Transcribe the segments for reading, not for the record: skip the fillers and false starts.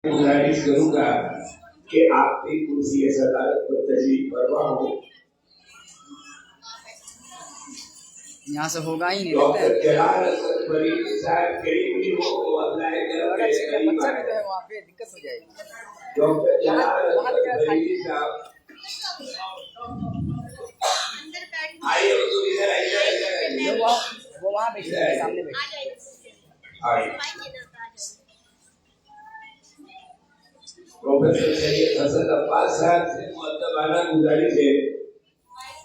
गुजारिश करूंगा कि आपकी कुर्सी सदारत पर तशरीफ फरमा हो। यहाँ से होगा ही नहीं। डॉक्टर जलाल हसन फरीद साहब करीबी हो तो अल्लाह करम के करीब बच्चा आए। जो है वहाँ पे दिक्कत हो जाएगी। डॉक्टर जलाल हसन फरीद साहब आइए तो इधर आइए। वो वहाँ बैठे हैं, सामने बैठे। आइए। प्रोफेसर सैयद हसन अब्बास साहब से मुअद्दबाना गुजारिश है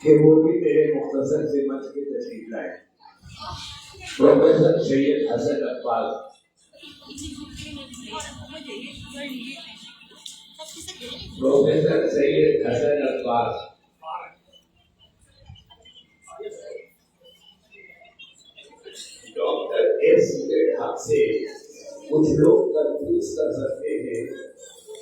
कि वो भी मेरे मुख्तसर से मंच पे तशरीफ लाए। Professor Syed Hasan Abbas. Professor Syed Hasan Abbas. Doctor S Haq से कुछ लोग कंफ्यूज कर सकते हैं,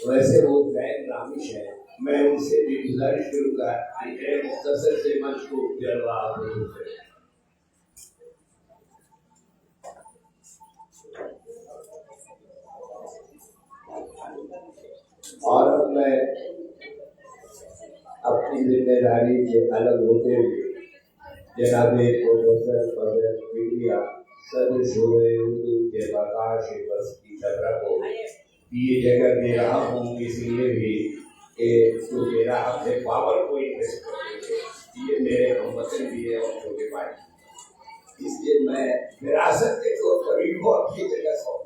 वैसे वो गैर रामिश है। मैं उनसे भी गुजारिश करूंगा कि मेरे मुख्तसर से मंच को जलवा करें। और अब मैं अपनी जिम्मेदारी से अलग होते हुए जनाबे प्रोफेसर फजल पीडिया सदर शोबे उर्दू के प्रकाश बस की सदर को ये जगह दे रहा हूँ, इसलिए भी कि जो मेरा हक है पावर को इन्वेस्ट करने, ये मेरे हमवतन भी है और छोटे भाई, इसलिए मैं विरासत के तौर पर इनको अपनी जगह सौंप।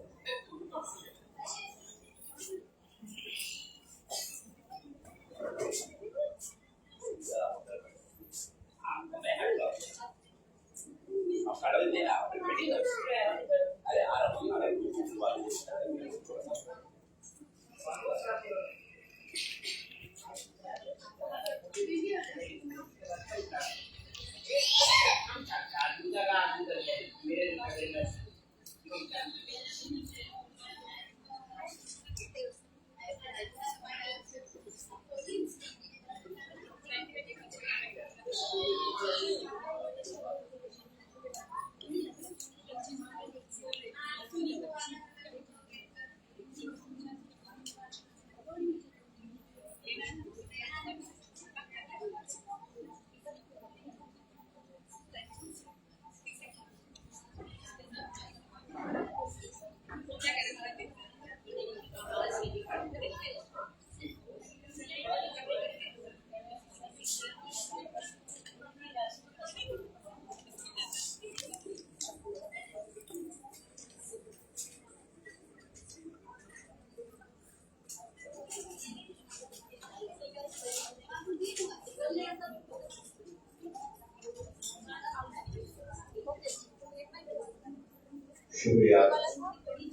शुक्रिया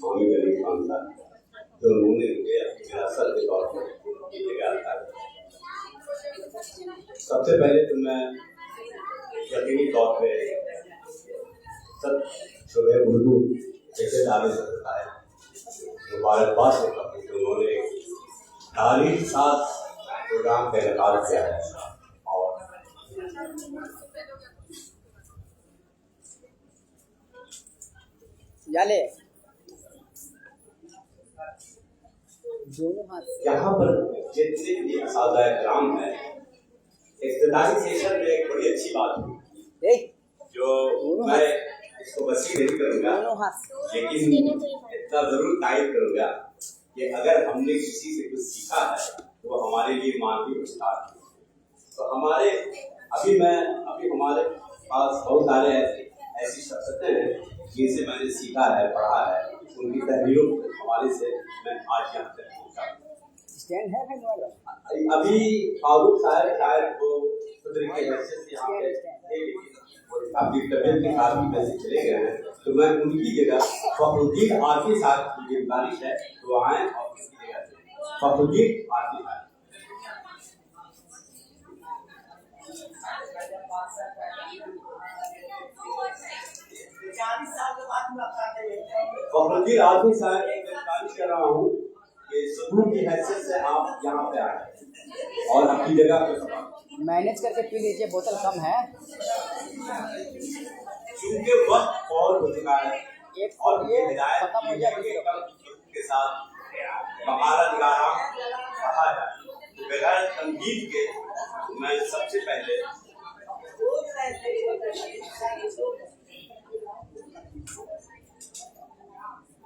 आमिर अली खान साहब, जो उन्होंने मुझे अपनी विरासत के तौर पर जगह था। सबसे पहले तो मैं यकीनी तौर पे सब शोबे उर्दू जैसे दावे से होता है मुबारकबाद से करती कि उन्होंने तारीख के साथ प्रोग्राम का इनकार किया है। और याले यहाँ पर जितने भी असातिज़ा इकराम है, इफ्तिताही सेशन में एक बड़ी अच्छी बात हुई जो मैं इसको वसी नहीं करूँगा, लेकिन इतना जरूर तायद करूँगा कि अगर हमने किसी से कुछ सीखा है तो वो हमारे लिए मानवीय विस्तार है। तो अभी हमारे पास बहुत सारे ऐसी शख्सियतें हैं जिनसे मैंने सीखा है, पढ़ा है, उनकी तहरीरों के हवाले से मैं आज यहाँ तक पहुँचा। अभी फारूक साहब शायद वो सदर की हैसियत से यहाँ पे काफी तबियत के काफी पैसे चले गए हैं, तो मैं उनकी जगह फखरुद्दीन आरती साहब की गुजारिश है तो आए और उनकी जगह से फखरुद्दीन आरती साहब। फखरुद्दीन आरती साहब एक गुजारिश कर रहा हूँ कि सदर की हैसियत से आप यहाँ पे आए और अपनी जगह पे मैनेज करके पी लीजिए, बोतल कम है। क्योंकि वक्त और हो चुका है एक और ये हिदायत खत्म हो जाए के साथ मकाला निगारा कहा जाए। बगैर तमहीद के मैं सबसे पहले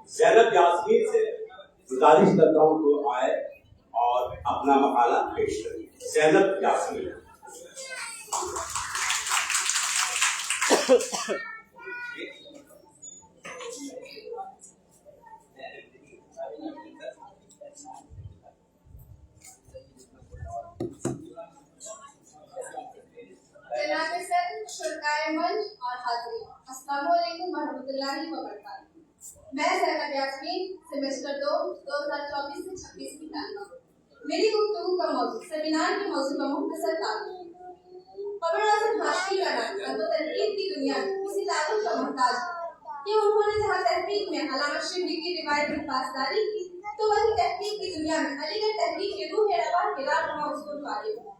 ज़ैनब यास्मीन से गुजारिश करता हूँ तो आए और अपना मकाला पेश करें। ज़ैनब यास्मीन। जनाब सर, शुरकाए मंच और हाज़रीन, अस्सलामु अलैकुम वरहमतुल्लाहि वबरकातुहू। मैं ज़ैनब यास्मीन, सेमेस्टर 2 2024 से 26 की तालिबा। मेरी गुफ्तगू का मौजू सेमिनार के मौजू का मुख्तसर तारुफ। कमर आज़म हाशमी का नाम तहकीक की दुनिया में किसी तारुफ का मोहताज है कि उन्होंने जहाँ तहकीक में अल्लामा शिबली की रिवायत की पासदारी की, तो वही तहकीक की दुनिया में अलीगढ़ तहरीक के रूह रवा के लाखों उसूल फारिग हुआ।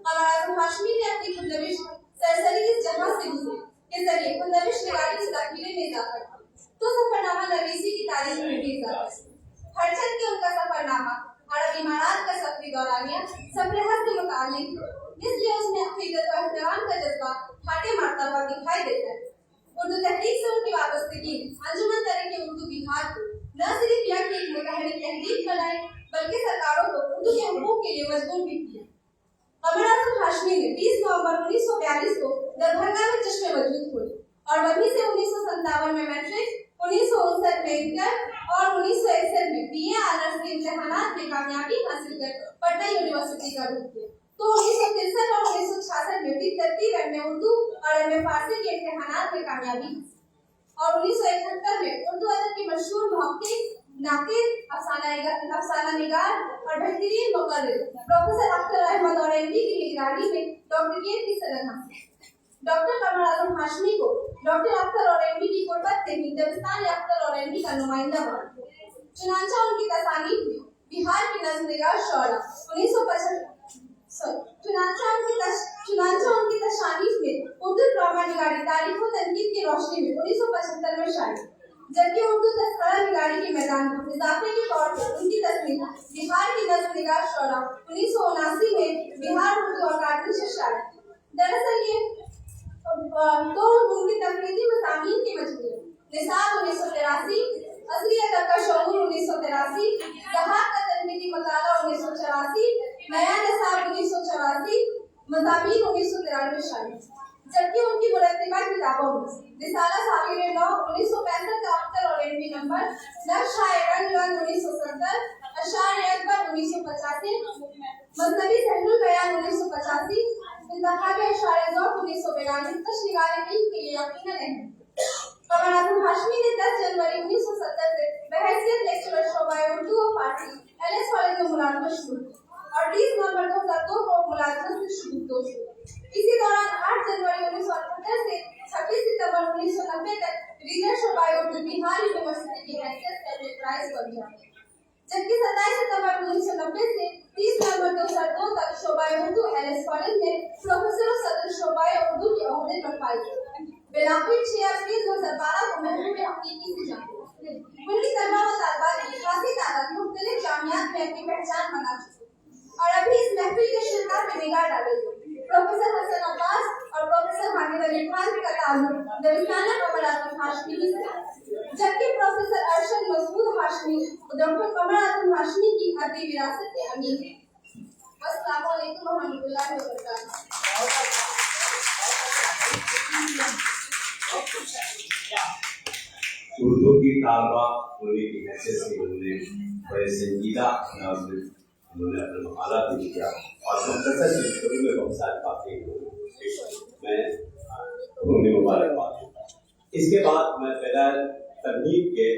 कमर आज़म हाशमी ने अपनी खुदनविश सरसरी इस जहां से गुजरे के जरिए खुदनविश निगारी की तकमील में इजाफा किया, तो सफरनामा नवीसी की तारीख में भी इजाफा किया। हरचंद के उनका सफरनामा अरब इमारात का सफरी दौरानिया सफर हज से मुताल्लिक है, इसलिए उसमें अक़ीदत व एहतराम का जज्बा खाटे मर्तबा दिखाई देता है। उर्दू तहरीक से उनकी वाबस्तगी अंजुमन तरीके उर्दू बिहार को न सिर्फ यह कि एक मुतहरिक तहरीक बनाई, बल्कि सरकारों को उर्दू के हुकूक के लिए मजबूर भी किया। कमर आज़म हाशमी ने 20 नवंबर 1942 को दरभंगा में चश्मे वजूद खोले और वहीं से 1957 में मैट्रिक, 1959 में इंटर और 1961 में बीए ऑनर्स के इम्तिहानात में कामयाबी हासिल कर पटना यूनिवर्सिटी का रुख किया। तो 1963 और 1966 में भी तरतीब में उर्दू और एमए फारसी के इम्तिहानात में कामयाबी और 1971 में उर्दू अदब के मशहूर मुहक्किक, नाकिद, अफसाना निगार और बेहतरीन मुक़र्रिर प्रोफेसर अख्तर अहमद औरैंडी की निगरानी में डॉक्टरेट की सनद हासिल। डॉक्टर कमर आज़म हाशमी को डॉक्टर अख्तर औरैंडी की गुरबत से ही दबिस्तान अख्तर औरैंडी का नुमाइंदा बना। चुनांचा उनकी तसानीफ में बिहार की नज़्म-निगार शौरा 1955 चुनांचा उनकी तशानीफ में उर्दू ड्रामा निगारी तारीख व तनकीद की रोशनी में 1975 में शायद, जबकि उर्दू तस्करा निगारी के मैदान में इजाफे के तौर पर उनकी तस्नीफ बिहार की नज़्म-निगार शौरा 1979 में बिहार उर्दू अकादमी से शायद। दरअसल ये तो उनकी तकरीरी मज़ामीन की मजमूई निसाब 1983, असली अदब का शऊर 1983, ज़हाब का तनकीदी मकाला 1984, नया निसाब 1984, मज़ामीन 1993 शामिल। जबकि उनकी मुरत्तिबा किताबों में रिसाला सागिर नौ 1965 का अख्तर औरैंडी नंबर, नक्श-ए-रंग 1970, अशार-ए अकबर 1985, मज़नबी सहनुल बयान 1985, इंतखाब अशार-ए-ज़ौक़ 1992 तशरीगार के लिए यकीनन अहम। कमर आज़म हाशमी ने 10 जनवरी 1970 से बहैसियत लेक्चरर शोबा उर्दू और फारसी एलएस कॉलेज में मुलाज़मत शुरू की और 20 नवंबर 2002 को मुलाज़मत से शुरू हुई। इसी दौरान 8 जनवरी 1978 से 26 सितंबर 1990 तक रीजनल शोबा उर्दू बिहार यूनिवर्सिटी की हैसियत से प्राइज बन जाते, जबकि 27 सितंबर 1990 से 30 नवंबर 2002 तक शोबा उर्दू एलएस कॉलेज में प्रोफेसर और सदर शोबा उर्दू के ओहदे पर फाइज। बिलाखिर 6 अप्रैल 2012 को महबूब हकीकी से जाने उनकी तलबा व तालिबात की खासी तादाद मुख्तलिफ जामियात में अपनी पहचान बना चुकी और अभी इस महफिल के शिरकत में निगाह डालेंगे। प्रोफेसर हसन अब्बास और प्रोफेसर हामिद अली खान का ताल्लुक दबिस्तान कमर आज़म हाशमी से, जबकि प्रोफेसर अरशद मसूद हाशमी डॉक्टर कमर आज़म हाशमी की अदबी विरासत के अमीर हैं। अस्सलामु अलैकुम व रहमतुल्लाहि व बरकातुहू। उर्दू की तालबा होने की हैसियत से उन्होंने बड़े संजीदा अंदाज में उन्होंने अपना मकाला भी किया और मुख्तसर जिंदगी में बहुत सारी बातें मैं उन्हें मुबारकबाद देता हूँ। इसके बाद मैं बगैर तमहीद के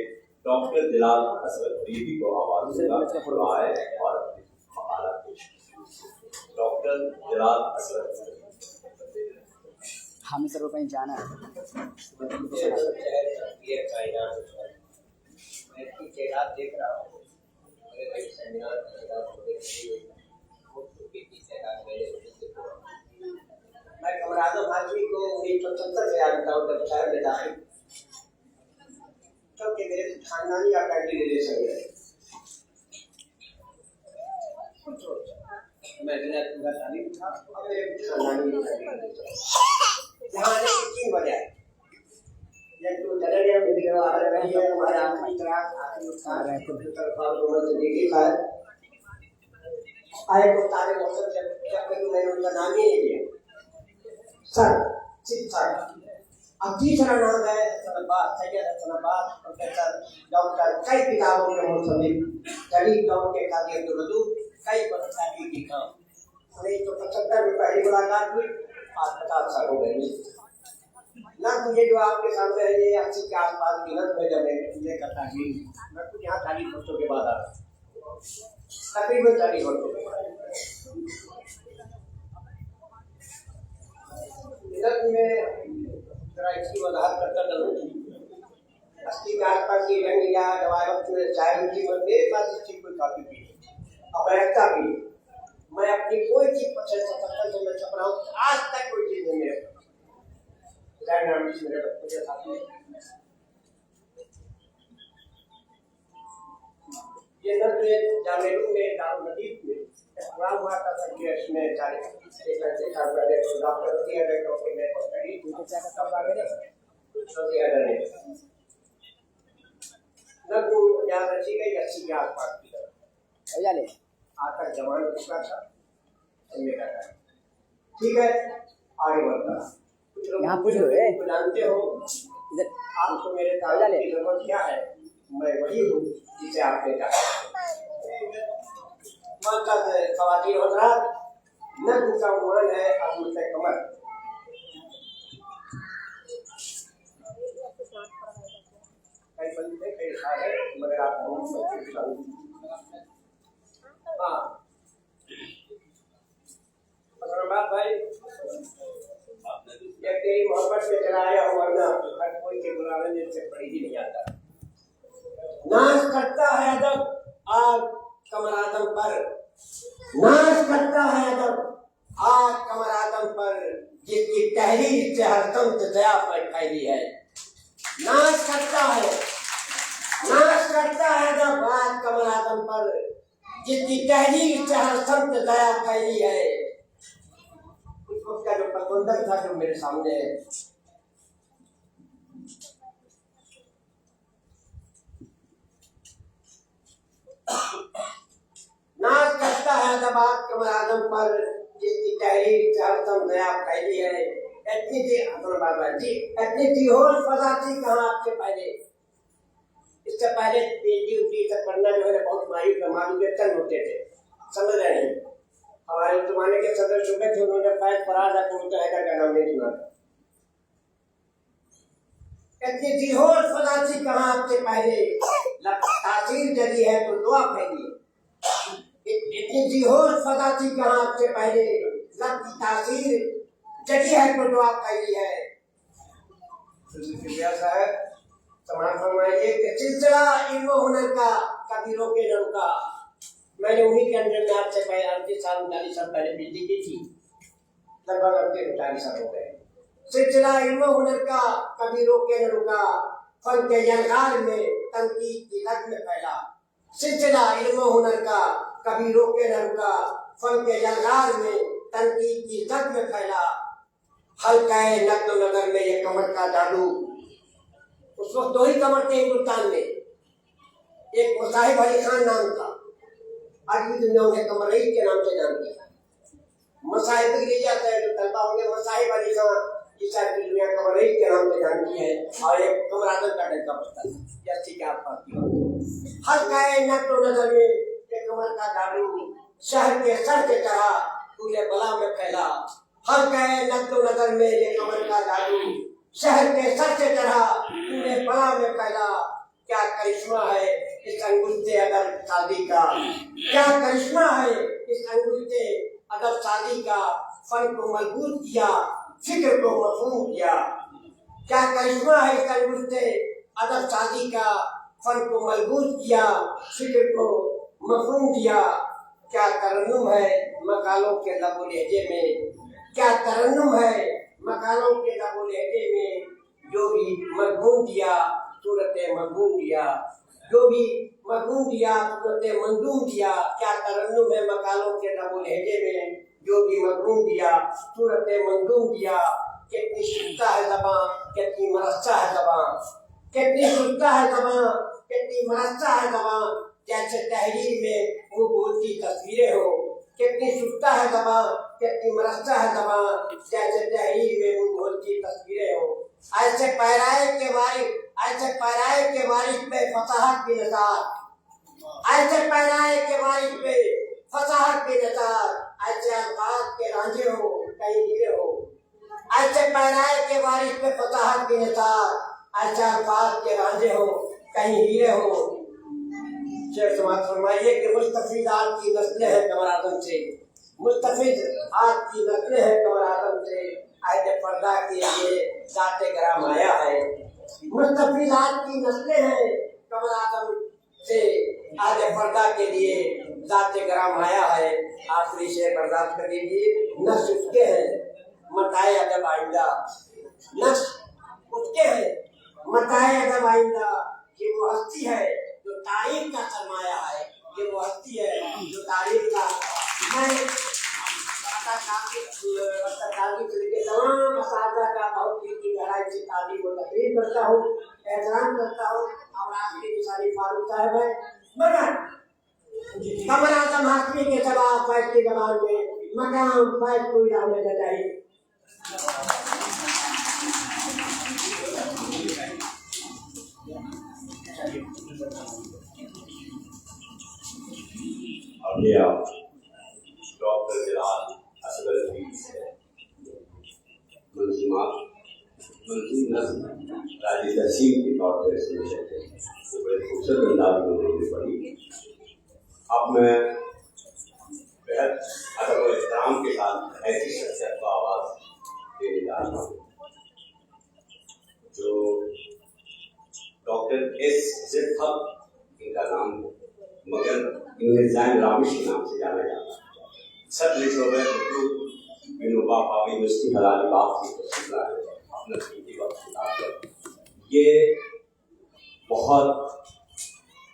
डॉक्टर जलाल असद फरीदी को आवाज़ दूंगा आए और मकाला पेश। डॉक्टर जलाल असद हमें सर कहीं जाना है। देख रहा हूँ मैं कमर आज़म हाशमी को 1975 से जानता हूँ जब शहर में दाखिल, क्योंकि मेरे खानदानी या फैमिली रिलेशन है। मैं बिना पूरा तारीफ था और मेरे खानदानी यहाँ आने की 3 वजह है। जब तो चले गए वीडियो आ रही है हमारे आखिरी तरह आखिरी नुकसान है कंप्यूटर पर दोनों से देखी था आए को तारे मौसम जब मैंने उनका नाम ही नहीं लिया सर सर अब तीसरा नाम है सैयद हसनाबाद प्रोफेसर डॉक्टर कई किताबों के मुसन्निफ जलील दौर के काजी अब्दुल कई पुस्तकें लिखा 1975 में पहली मुलाकात हुई आज 50 साल हो गए ना मुझे जो आपके सामने है ये 80 के आसपास की नस्ल में जब मैं करता जी मैं कुछ यहाँ 40 वर्षों के बाद आया तकरीबन 40 वर्षों के बाद में जरा इसकी वजाहत करता चलूँ 80 के आसपास की रंग या रवायत में चाय की मेरे पास इस चीज कोई काफी पी अवैधता भी मैं अपनी कोई चीज पसंद से मैं छप रहा हूँ आज तक कोई चीज नहीं मेरे मेरे बच्चे के साथ ये नस्ल जामेलू में दारुल नदीफ में पूरा हुआ था कि इसमें 40 साल पहले डॉक्टर दिया गया तो मैं पकड़ी उनको क्या का सब आगे तो दिया गया लगू याद रखी गई 80 के आसपास की तरह जाने आज तक जवान किसका था मेरा था ठीक है आगे बढ़ता यहाँ पूछ लो जानते हो आपको मेरे ताजा की जरूरत क्या है मैं वही हूँ जिसे आपने कहा मतलब ख़वातीन हज़रात न दूसरा उन्वान है अब मुझसे कमर कई बंदे कई सारे मगर आप हाँ बात भाई जब तेरी मोहब्बत में चलाया हो वरना हर कोई के बुलाने से पड़ी ही नहीं आता नाश करता है अदब आग कमर आदम पर नाश करता है अदब आग कमर आदम पर जिसकी तहरीर से हर तंत्र दया पर फैली है नाश करता है अदब आग कमर आदम पर जिसकी तहरीर से हर तंत्र दया फैली है उसका जो पसंदर था जो मेरे सामने है नाच करता है दबाव कमर आदम पर जिसकी तहरीर चाहतम नया फैली है इतनी थी होश फजा थी कहाँ आपसे पहले इससे पहले पीएचडी तक पढ़ना जो है बहुत मायूस मालूम चंद होते थे समझ रहे हैं हमारे जमाने के सदर सूबे थे उन्होंने फैज फराज का नाम नहीं सुना इतनी थी होश फजा थी कहाँ आपसे पहले तासीर जली है तो दुआ फैली इतनी थी होश फजा थी कहाँ आपसे पहले लब की तासीर जली है तो दुआ फैली है साहब समाज फरमाइए कि सिलसिला इल्म हुनर का कभी रोके न रुका मैंने उन्हीं के अंदर में आपसे 38 साल 39 साल पहले बिजली की थी लगभग 40 साल हो गए सिलसिला इल्म हुनर का कभी रोके न रुका फन के यलगार में तनकीद की लग में फैला सिलसिला इल्म हुनर का कभी रोके न रुका फन के यलगार में तनकीद की लग में फैला हल्का नक्ल नगर में ये कमर का जादू उस वक्त 2 ही कमर थे हिंदुस्तान में एक मुसाहिब अली खान नाम था आज भी दुनिया उन्हें कमर रईस के नाम से जानती है मसाहिब के लिए जाता है जो तलबा होंगे मसाहिब अली खान ईसा की दुनिया कमर रईस के नाम से जानती है और एक कमर आदम का डंका बजता है जैसे कि आप पाती हो हल्का नक्ल नगर में ये कमर का जादू शहर के सर के तरह पूरे बला में फैला हल्का नक्ल नगर में ये कमर का जादू शहर के सर से तरह पूरे बला में फैला क्या करिश्मा है इस अंगूठे अदब शादी का क्या करिश्मा है इस अंगूठे अदब शादी का फन को मजबूत किया फिक्र को मफहूम किया क्या करिश्मा है इस अंगूठे अदब शादी का फन को मजबूत किया फिक्र को मफहूम दिया क्या तरन्नुम है मकालों के लबो लहजे में क्या तरन्नुम है मकालों के लबो लहजे में जो भी मजमून दिया सूरत मजमून दिया जो भी मखूम दिया, सूरत मंजूम दिया, क्या तरन्नुम है मकालों के नबो लहजे में, जो भी मखूम दिया, सूरत मंजूम दिया, कितनी सुस्ता है ज़बां, कितनी मरस्सा है ज़बां, कितनी सुस्ता है ज़बां, कितनी मरस्सा है ज़बां, जैसे तहरीर में वो बोलती तस्वीरें हो, कितनी सुस्ता है ज़बां, कितनी मरस्सा है ज़बां, जैसे तहरीर में वो बोलती तस्वीरें हो। ऐसे पैराए के वारिस, ऐसे पैराए के वारिस पे फसाहत की निसार, ऐसे पैराए के वारिस पे फसाहत की निसार, ऐसे अल्फाज के रांझे हो कहीं हीरे हो, ऐसे पैराए के वारिस पे फसाहत की निसार, ऐसे अल्फाज के रांझे हो कहीं हीरे हो। शेर समाज फरमाइए कि मुस्तफिद आपकी नस्लें हैं कमर आदम से, मुस्तफिद आपकी नस्लें हैं कमर आदम से, अहद पर्दा के लिए जाते ग्राम आया है, मुस्तफिद आपकी नस्लें हैं कमर आदम से, अहद पर्दा के लिए जाते ग्राम आया है। आखिरी शेर बर्दाश्त कर लीजिए, नक्श उसके हैं मताए अदब आइंदा, नक्श उसके हैं मताए अदब आइंदा, ये वो हस्ती है जो तारीफ का सरमाया है, ये वो हस्ती है जो तारीफ का। मैं तमाम असातिज़ा का बहुत ही गहराई से तारीफ और तकरीर करता हूँ, एहतराम करता हूँ। और आपकी निशानी फारूक साहब है, मगर कमर आज़म हाशमी के जवाब फैज की जबान में मकाम फैज कोई रहने चाहिए। अभी आप डॉक्टर बिलाल असगर से मंजूम नज़्म राजी तहसीन के तौर पर सुन सकते हैं, वो बड़े खूबसूरत अंदाज में उन्होंने पढ़ी। अब मैं बेहद अदब और एहतराम के साथ ऐसी शख्सियत को आवाज़ देने जा रहा हूँ जो डॉक्टर एस ज़िदहक इनका नाम है, मगर इन्हें ज़ैन रामिश के नाम से जाना जाता है। सब शोबे विनोबा पावी यूनिवर्सिटी हलाली बाग की तशरीफ लाए अपना कीमती वक्त बिताकर। ये बहुत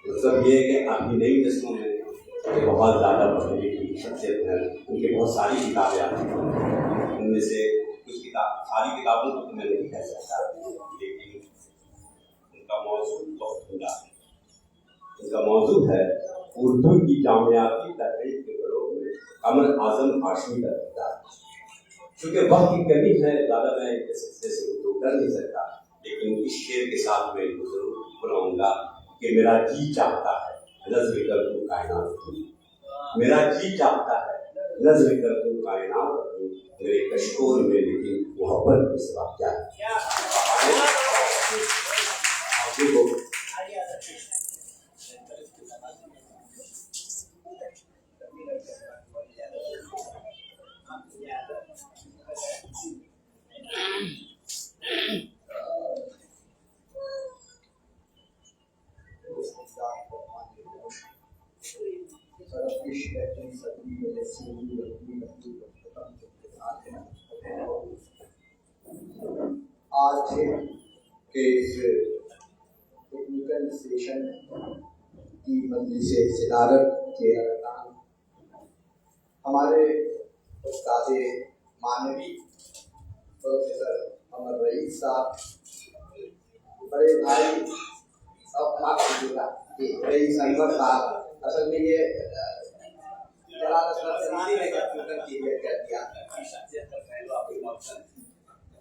मतलब ये कि अभी नई नस्लों में ये बहुत ज़्यादा पढ़ने की शख्सियत है, उनकी बहुत सारी किताबें आती हैं, उनमें से कुछ सारी किताबों को तो मैं नहीं कह सकता, लेकिन उनका मौजू बहुत उमदा है। उनका मौजू है उर्दू की जामियाती तहरीर के फरोग में कमर आज़म हाशमी का किरदार। क्योंकि वक्त की कमी है, ज़्यादा मैं इस सिलसिले से उर्दू कर नहीं सकता, लेकिन इस शेर के साथ मैं इनको जरूर बुलाऊंगा कि मेरा जी चाहता है नज़्र कर दूं कायनात को, मेरा जी चाहता है नज़्र कर दूं कायनात को, मेरे कशकोर में लेकिन मोहब्बत के सिवा क्या है। आज के इस टेक्निकल सेशन की मजलिस सिदारत के अरकान हमारे उस्ताद मानवी प्रोफेसर अमर रईस साहब, बड़े भाई रईस अनवर साहब, असल में ये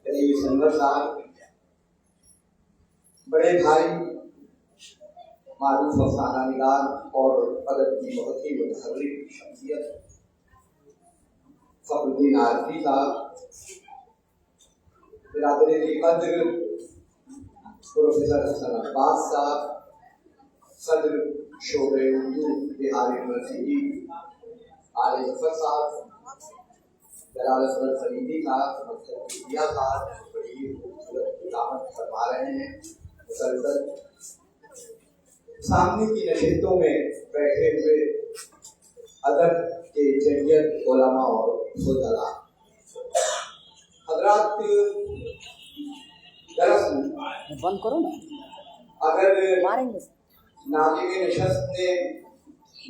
रईस अनवर साहब, बड़े भाई मारूफ अफसाना निगार और अदब की बहुत ही मुतहर्रिक शख्सियत फखरुद्दीन आरफी साहब, बिरादरी कद्र प्रोफेसर हसन अब्बास साहब, सदर शोबे उर्दू बिहार यूनिवर्सिटी आले जफर साहब, जलाल असगर फरीदी साहब, मकसद साहब बड़ी खूबसूरत किताबत फरमा रहे हैं। मुसलसल सामने की नशिस्तों में बैठे हुए अदब के जरियत उलमा और फुज़ला हज़रात, दरअसल बंद करो ना, अगर मारेंगे। नाज़िम नशस्त ने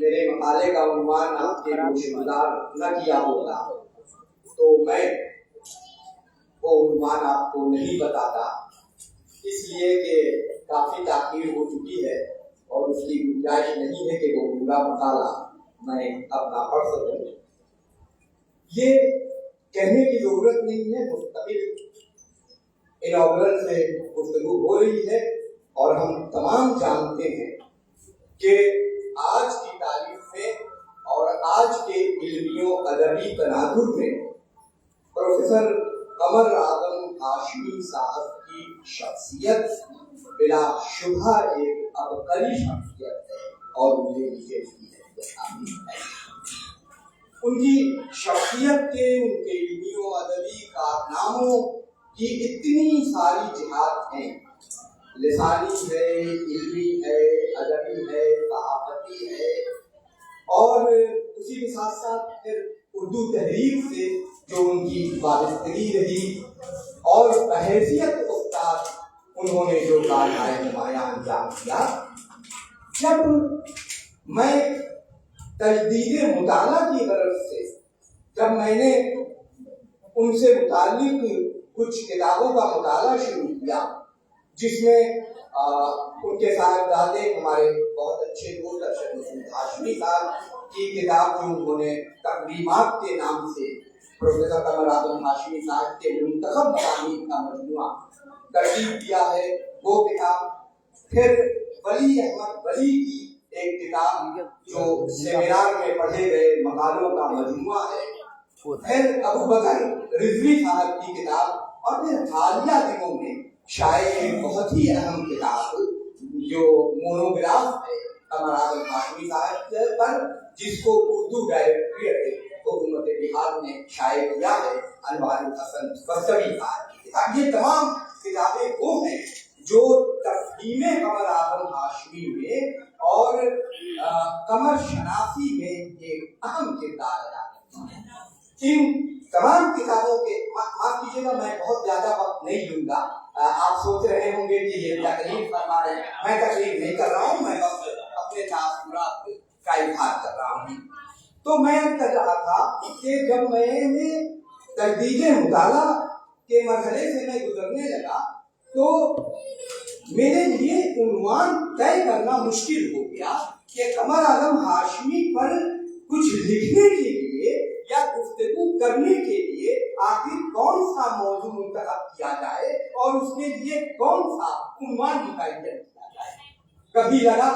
मेरे मकाले का उन्वान आपके गोशेदार न किया होता तो मैं वो उन्वान आपको नहीं बताता, इसलिए कि काफ़ी ताख़ीर हो चुकी है और उसकी गुंजाइश नहीं है कि वो पूरा मकाला मैं अपना पढ़ सकूं। ये कहने की जरूरत नहीं है, मुस्तकिल इनॉग्रल से गुफ्तगू हो रही है और हम तमाम जानते हैं कि आज की तारीख में और आज के इल्मियों अदबी तनाजुर में प्रोफेसर कमर आजम हाशमी साहब की शख्सियत बिला शुबहा एक अबकरी शख्सियत है और मुझे नीचे है। उनकी शख्सियत के, उनके इल्मियों अदबी कारनामों की इतनी सारी जिहाद हैं, लिसानी है, इल्मी है, अदबी है, सहाफती है और उसी के साथ साथ फिर उर्दू तहरीर से जो उनकी वाबस्तगी रही और बहैसियत उस्ताद उन्होंने जो कारनाए नुमायां अंजाम दिया। जब मैं तजदीद मुताला की गरज से जब मैंने उनसे मुताल्लिक कुछ किताबों का मुताला शुरू किया, जिसमें उनके साहबजादे हमारे बहुत अच्छे दोस्त अरशद हाशमी साहब की किताब जो उन्होंने तकरीमात के नाम से प्रोफेसर कमर आजम हाशमी साहब के मुंतखब तालीम का मजमूआ तरतीब दिया है, वो किताब, फिर वली अहमद वली की एक किताब जो सेमिनार में पढ़े गए मकालों का मजमूआ है, फिर अबू बकर रिजवी साहब की किताब और फिर हालिया दिनों में शायद एक बहुत ही अहम किताब जो मोनोग्राफ है कमर आजम हाशमी साहब पर, जिसको उर्दू डायरेक्टरेट हुकूमत बिहार ने शाये किया है, अनवारुल हसन बस्तवी साहब की किताब। ये तमाम किताबें वो हैं जो तफहीम कमर आजम हाशमी में और कमर शनासी में एक अहम किरदार अदा करती हैं। इन तमाम किताबों के, माफ कीजिएगा मैं बहुत ज्यादा वक्त नहीं लूंगा, आप सोच रहे होंगे कि ये तकरीर फरमा रहे हैं, मैं तकरीर नहीं कर रहा हूँ, मैं बस अपने तासुरात का इजहार कर रहा हूँ। तो मैं कर रहा था कि जब मैंने तजदीद मुताला के मरहले से मैं गुजरने लगा तो मेरे लिए उन्वान तय करना मुश्किल हो गया कि कमर आजम हाशमी पर कुछ लिखने के लिए या गुफ्तगू करने के लिए आखिर कौन सा मौजू मुंतखब किया जाए और उसके लिए कौन सा उन्वान मुतय्यन किया जाए। कभी लगा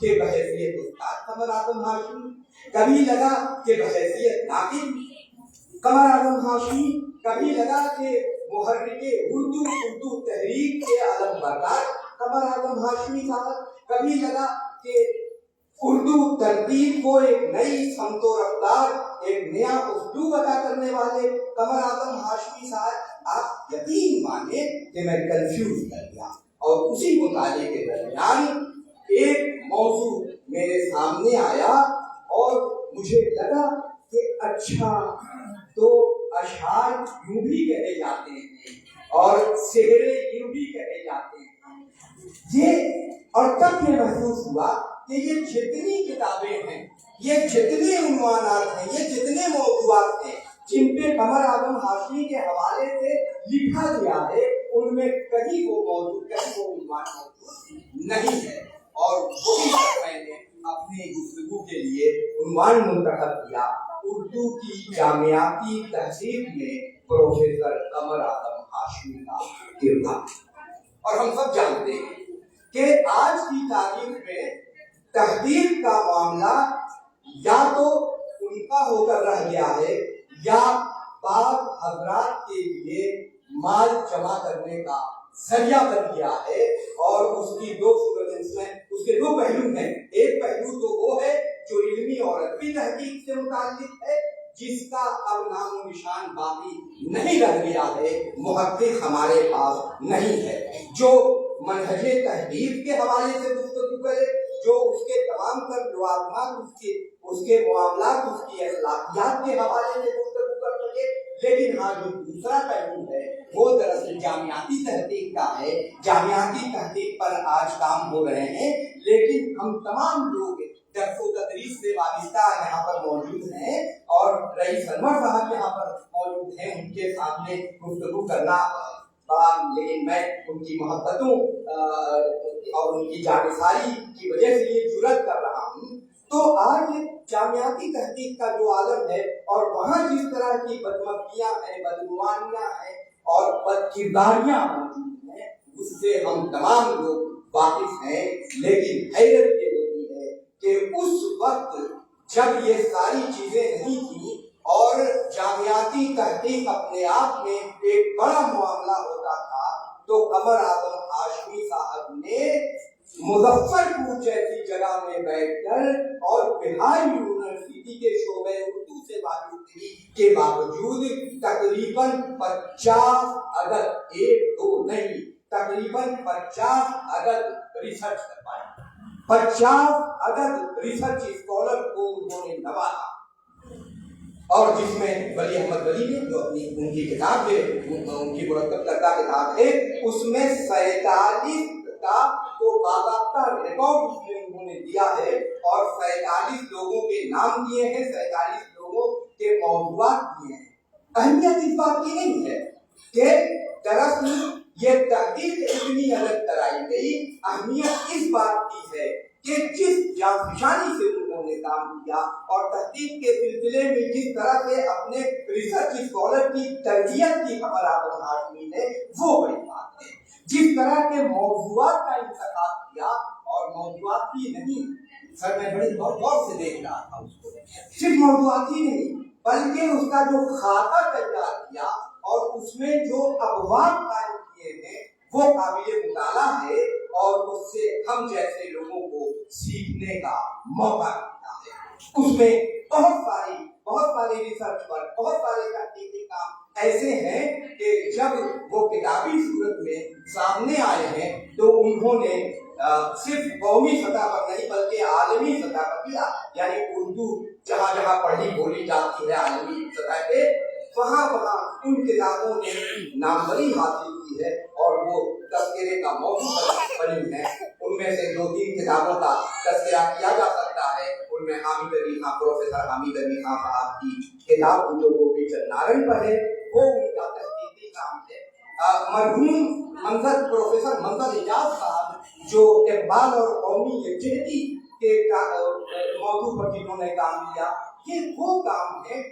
कि बहैसियत उस्ताद कमर आजम हाशमी, कभी लगा कि बहैसियत नाकिब कमर आजम हाशमी, कभी लगा कि मुहर्रिके उर्दू तहरीक के अलम बरदार कमर आजम हाशमी साहब, कभी लगा कि उर्दू तरतीब को एक नई समतो रफ्तार, एक नया उस्लूब अदा करने वाले कमर आजम हाशमी साहब। आप यकीन माने कि मैं कंफ्यूज कर गया और उसी मुताले के दरमियान एक मौजू मेरे सामने आया और मुझे लगा कि अच्छा तो अशआर यूं भी कहे जाते हैं और शेरे यूं भी कहे जाते हैं। ये और तब ये महसूस हुआ कि ये जितनी किताबें हैं, ये जितने उन्वानात हैं, ये जितने मौज़ूआत हैं जिन पे कमर आजम हाशमी के हवाले से लिखा गया है, उनमें कहीं वो मौजूद, कहीं वो उन्वान मौजूद नहीं है। और वही मैंने अपनी गुफ्तगू के लिए उन्वान मुंतखब किया, उर्दू की जामियाती तहसील में प्रोफेसर कमर आजम हाशमी का किरदार। और हम सब जानते हैं कि आज की तारीख में तहदीद का मामला या तो उनका होकर रह गया है या बाज़ हज़रात के लिए माल जमा करने का जरिया बन गया है। और उसकी दो सूरत, इसमें उसके दो पहलू हैं। एक पहलू तो वो है जो इल्मी और अदबी तहकीक से मुताल्लिक है, जिसका अब नामो निशान बाकी नहीं रह गया है, मुहक्किक हमारे पास नहीं है जो मनहजे तहदीद के हवाले से गुफ्तगू करे, जो उसके तमाम तर लवाज़मात, उसके मामलात, उसकी अखलाकियात के हवाले से गुफ्तगू कर सके, لیکن ہاں جو دوسرا پہلو ہے وہ دراصل جامعاتی تحقیق کا ہے. جامعاتی تحقیق پر آج کام ہو رہے ہیں، لیکن ہم تمام لوگ درس و تدریس سے وابستہ یہاں پر موجود ہیں اور رئیس انور صاحب یہاں پر موجود ہیں. ان کے سامنے گفتگو کرنا بڑا، لیکن میں ان کی محبتوں اور ان کی جانساری کی وجہ سے یہ جرأت کر رہا ہوں. تو آج جامعاتی تحقیق کا جو عالم ہے اور وہاں جس طرح کی بدمعاشیاں ہیں، بدعنوانیاں ہیں اور بدکرداریاں موجود ہیں، اس سے ہم تمام لوگ واقف ہیں. لیکن حیرت یہ ہوتی ہے کہ اس وقت جب یہ ساری چیزیں نہیں تھیں اور جامعاتی تحقیق اپنے آپ میں ایک بڑا معاملہ ہوتا تھا، تو قمر اعظم ہاشمی صاحب نے مظفر پور جیسی جگہ میں بیٹھ کر اور بہار یونیورسٹی کے شعبہ اردو سے واقفی کے باوجود تقریباً 50 عدد، 1-2 نہیں، تقریباً 50 عدد ریسرچ کر پائے. 50 عدد ریسرچ اسکالر کو انہوں نے نوازا، اور جس میں ولی احمد ولی نے جو اپنی ان کی کتاب ہے، ان کی مرتب کردہ کتاب ہے، اس میں 47 کا تو باضابطہ ریکارڈ اس میں انہوں نے دیا ہے اور 47 لوگوں کے نام دیے ہیں، 47 لوگوں کے موضوعات دیے ہیں. اہمیت اس بات کی نہیں ہے کہ دراصل یہ تحقیق اتنی الگ کرائی گئی، اہمیت اس بات کی ہے کہ جس جانفشانی سے انہوں نے کام کیا اور تحقیق کے سلسلے میں جس طرح سے اپنے ریسرچ اسکالر کی تربیت کی قمر اعظم ہاشمی نے، وہ بڑی بات ہے. جس طرح کے موضوعات کا انتخاب کیا، اور موضوعات بھی نہیں، سر میں بڑے غور سے دیکھ رہا تھا اس کو، صرف موضوعات ہی نہیں بلکہ اس کا جو خاکہ تیار کیا اور اس میں جو ابواب قائم کیے ہیں وہ قابل مطالعہ ہے اور اس سے ہم جیسے لوگوں کو سیکھنے کا موقع ملتا ہے. اس میں بہت سارے ریسرچ پر بہت سارے تحقیقی کام ایسے ہیں کہ جب وہ کتابی صورت میں سامنے آئے ہیں تو انہوں نے صرف قومی سطح پر نہیں بلکہ عالمی سطح پر کیا. یعنی اردو جہاں جہاں پڑھی بولی جاتی ہے عالمی سطح پہ، وہاں ان کتابوں نے ناموری حاصل کی ہے اور وہ تذکرے کا موضوع بنی ہے. ان میں سے 2-3 کتابوں کا تذکرہ کیا جا سکتا ہے. ان میں حامد علی خان، پروفیسر حامد علی خان صاحب کی کتاب جو وہ پیچر نارن پر ہے، وہ ان کا تحقیقی کام ہے. مرحوم پروفیسر منظر اعجاز صاحب جو اقبال اور قومی یکجہتی کے موضوع پر جنہوں نے کام کیا، یہ وہ کام ہے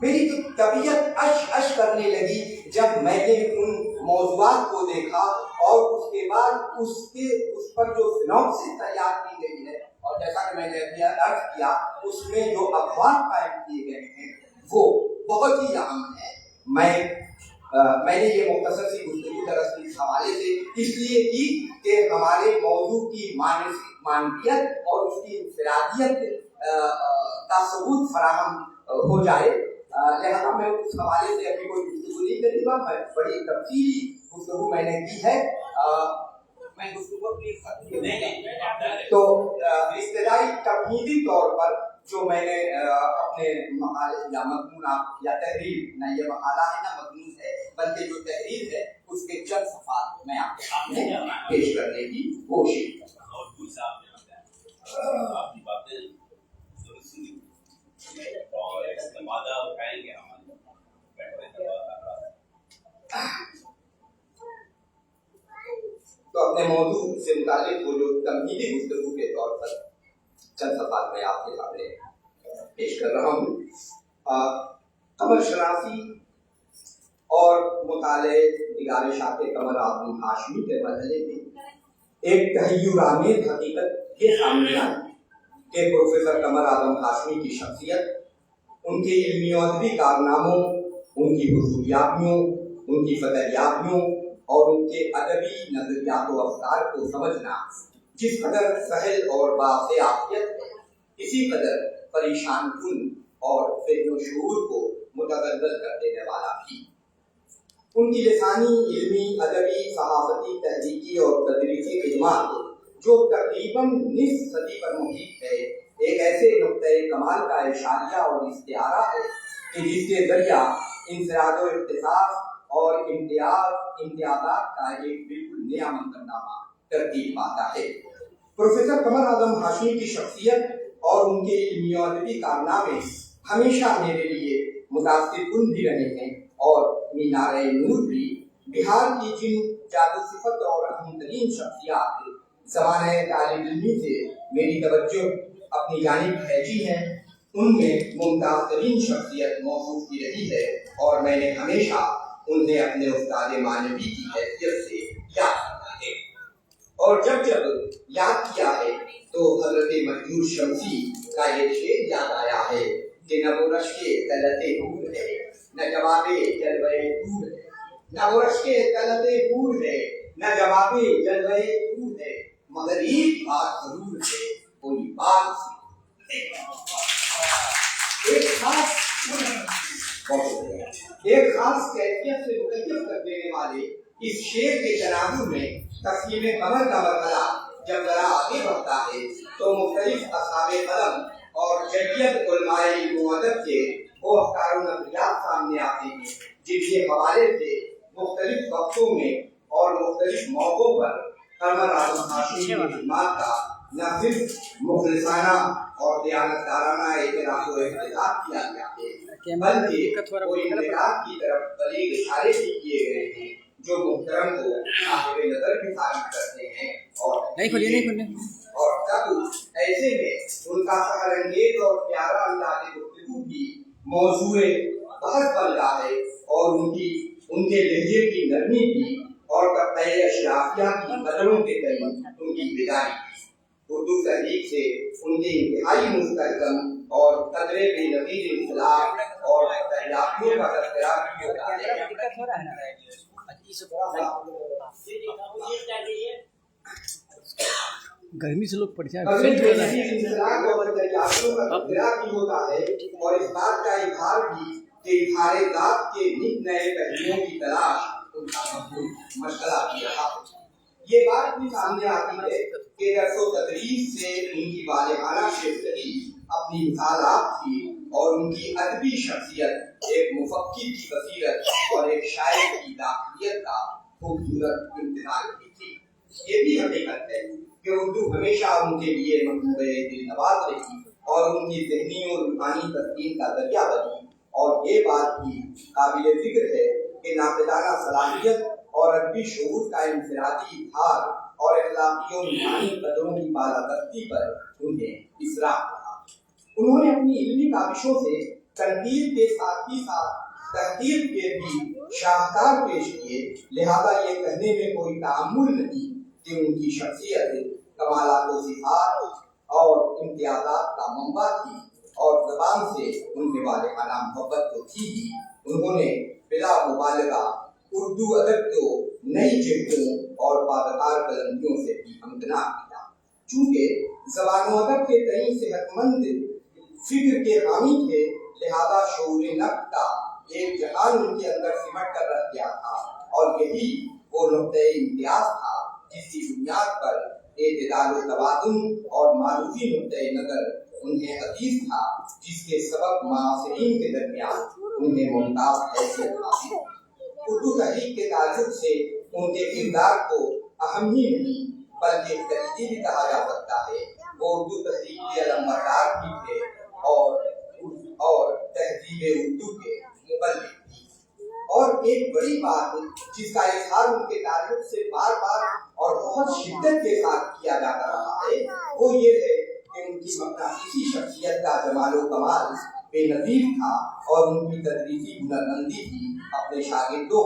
میری تو طبیعت اش کرنے لگی جب میں نے ان موضوعات کو دیکھا اور اس کے بعد اس پر جو سینوپسس تیار کی گئی ہے اور جیسا کہ میں نے ابھی عرض کیا اس میں جو ابواب قائم کیے گئے ہیں وہ بہت ہی اہم ہے. میں نے یہ مختصر سی گفتگو دراصل اس حوالے سے اس لیے کی کہ ہمارے موضوع کی مانویت اور اس کی انفرادیت کا ثبوت فراہم ہو جائے. لہذا میں اس حوالے سے ابھی کوئی گفتگو نہیں کروں گا. میں بڑی تفصیلی گفتگو میں نے کی ہے. میں گفتگو تو ابتدائی تمہیدی طور پر جو میں نے اپنے مقالے یا مضمون یا تحریر، نہ یہ مقالہ ہے نہ مضمون ہے بلکہ جو تحریر ہے اس کے چند صفحات میں آپ کے سامنے پیش کرنے کی کوشش کرتا ہوں. آپ کی باتیں اور استفادہ اٹھائیں گے ہمارے تو اپنے موضوع سے متعلق وہ جو تمہیدی گفتگو کے طور پر چند صفحات میں آپ کے سامنے پیش کر رہا ہوں. قمر شناسی اور مطالعے نگارشات قمر اعظم ہاشمی کے مرحلے میں ایک تحیر آمیز حقیقت یہ سامنے آئی کہ پروفیسر قمر اعظم ہاشمی کی شخصیت، ان کے علمی و ادبی کارناموں، ان کی حصولیابیوں، ان کی فتحیابیوں اور ان کے ادبی نظریات و افکار کو سمجھنا جس قدر سہل اور باعث عافیت ہے، اسی قدر پریشان کن اور فکر و شعور کو متغلغل کر دینے والا بھی. ان کی لسانی، علمی، ادبی، صحافتی، تحریکی اور تدریسی خدمات جو تقریباً نصف صدی پر محیط ہے، ایک ایسے نقطۂ کمال کا اشاریہ اور استعارہ ہے کہ جس کے ذریعہ انفراد و اختصاص اور امتیازات کا ایک بالکل نیا منظرنامہ ترتیب پاتا ہے۔ پروفیسر قمر اعظم ہاشمی کی شخصیت اور ان کے علمی و ادبی کارنامے ہمیشہ میرے لیے متاثر کن بھی رہے ہیں، اور مینار نور بھی بہار کی جن جادو صفت اور اہم ترین شخصیات زمانہ طالب علمی سے میری توجہ اپنی جانب کھینچی ہے، ان میں ممتاز ترین شخصیت موصوف کی رہی ہے، اور میں نے ہمیشہ انہیں اپنے استاد معنوی کی حیثیت سے یاد کرنا ہے، اور جب یاد کیا ہے تو حضرت مجدور شمسی کا یہ شعر یاد آیا ہے کہ نہ وہ رشکے طلعت حور ہے نہ جواب جلوہ حور ہے، نہ وہ رشکے طلعت حور ہے نہ جواب جلوہ حور ہے، مگر ایک بات ضرور ہے کوئی بات ایک خاص کیفیت سے متعلق کر دینے والے اس شعر کے تناظر میں تقسیم قمر کا مرحلہ جب ذرا آگے بڑھتا ہے تو مختلف اصحاب قلم اور جدید علماء علم و ادب کے وہ افکار و نظریات سامنے آتے ہیں جن کے حوالے سے مختلف وقتوں میں اور مختلف موقعوں پر قمر اعظم ہاشمی کی خدمات کا نہ صرف مخلصانہ اور دیانتدارانہ اعتراف و احتجاج کیا گیا ہے، بلکہ وہ انقلاب کی طرف بلیغ اشارے بھی کیے گئے ہیں جو محترم کو صاحب نظر بھی ثابت کرتے ہیں، اور تب ایسے میں ان کا سحر انگیز اور پیارا انداز گفتگو بھی موضوع بحث بن رہا ہے، اور ان کے لہجے کی نرمی بھی اور طبقۂ اشرافیہ کی قدروں کے تئیں ان کی بیداری، اردو تحریک سے ان کے انتہائی مستحکم اور قدرے بے نظیر انقلاب اور تحریکوں کا تذکرہ بھی ہوتا ہے۔ گرمی سے لوگ پریشان اور اس بات کا اظہار بھی کہ اظہار ذات کے نت نئے پہلوؤں کی تلاش ان کا مشغلہ بھی رہا۔ یہ بات بھی سامنے آتی ہے کہ درس و تدریس سے ان کی بالغانہ شیفتگی اپنی مثالات تھی، اور ان کی ادبی شخصیت ایک مفکر کی بصیرت اور ایک شاعر کی داخلیت کا خوبصورت امتزاج بھی تھی۔ یہ بھی حقیقت ہے کہ اردو ہمیشہ ان کے لیے محبوب دل نواز رہی اور ان کی ذہنی اور روحانی تسکین کا ذریعہ بنی، اور یہ بات بھی قابل ذکر ہے کہ ناقدانہ صلاحیت اور ادبی شعور کا انفرادی اظہار اور اخلاقی و روحانی قدروں کی بالادستی پر انہیں اصرار رہا۔ انہوں نے اپنی علمی کاوشوں سے تنقید کے ساتھ ہی ساتھ تحقیق کے بھی شاہکار پیش کیے، لہذا یہ کہنے میں کوئی تعمل نہیں کہ ان کی شخصیت کمالات و صفات اور امتیازات کا منبع تھی، اور زبان سے ان کے والدانہ محبت تو تھی ہی، انہوں نے بلا مبالغہ اردو ادب کو نئی جہتوں اور پادکار بلندیوں سے بھی ہمکنار کیا۔ چونکہ زبان و ادب کے تئیں صحت مند فکر کے حامی تھے، لہذا شعور نقد کا ایک جہان ان کے اندر سمٹ کر رکھ گیا تھا، اور یہی وہ نقطۂ امتیاز تھا جس کی بنیاد پر اعتدال و توازن اور معروفی نقطۂ نظر انہیں عزیز تھا، جس کے سبب معاصرین کے درمیان انہیں ممتاز حیثیت حاصل ہوئی۔ اردو تحریک کے تعلق سے ان کے کردار کو اہم ہی نہیں بلکہ تحریکی بھی کہا جا سکتا ہے۔ وہ اردو تحریک کے علمبردار بھی تھے اور تہذیب اردو کے مبلغ بھی۔ اور ایک بڑی بات جس کا اظہار ان کے تعلق سے بار بار اور بہت شدت کے ساتھ کیا جاتا رہا ہے، وہ یہ ہے کہ ان کی مقناطیسی شخصیت کا جمال و کمال بے نظیر تھا، اور ان کی تدریسی ہنرمندی بھی اپنے شاگردوں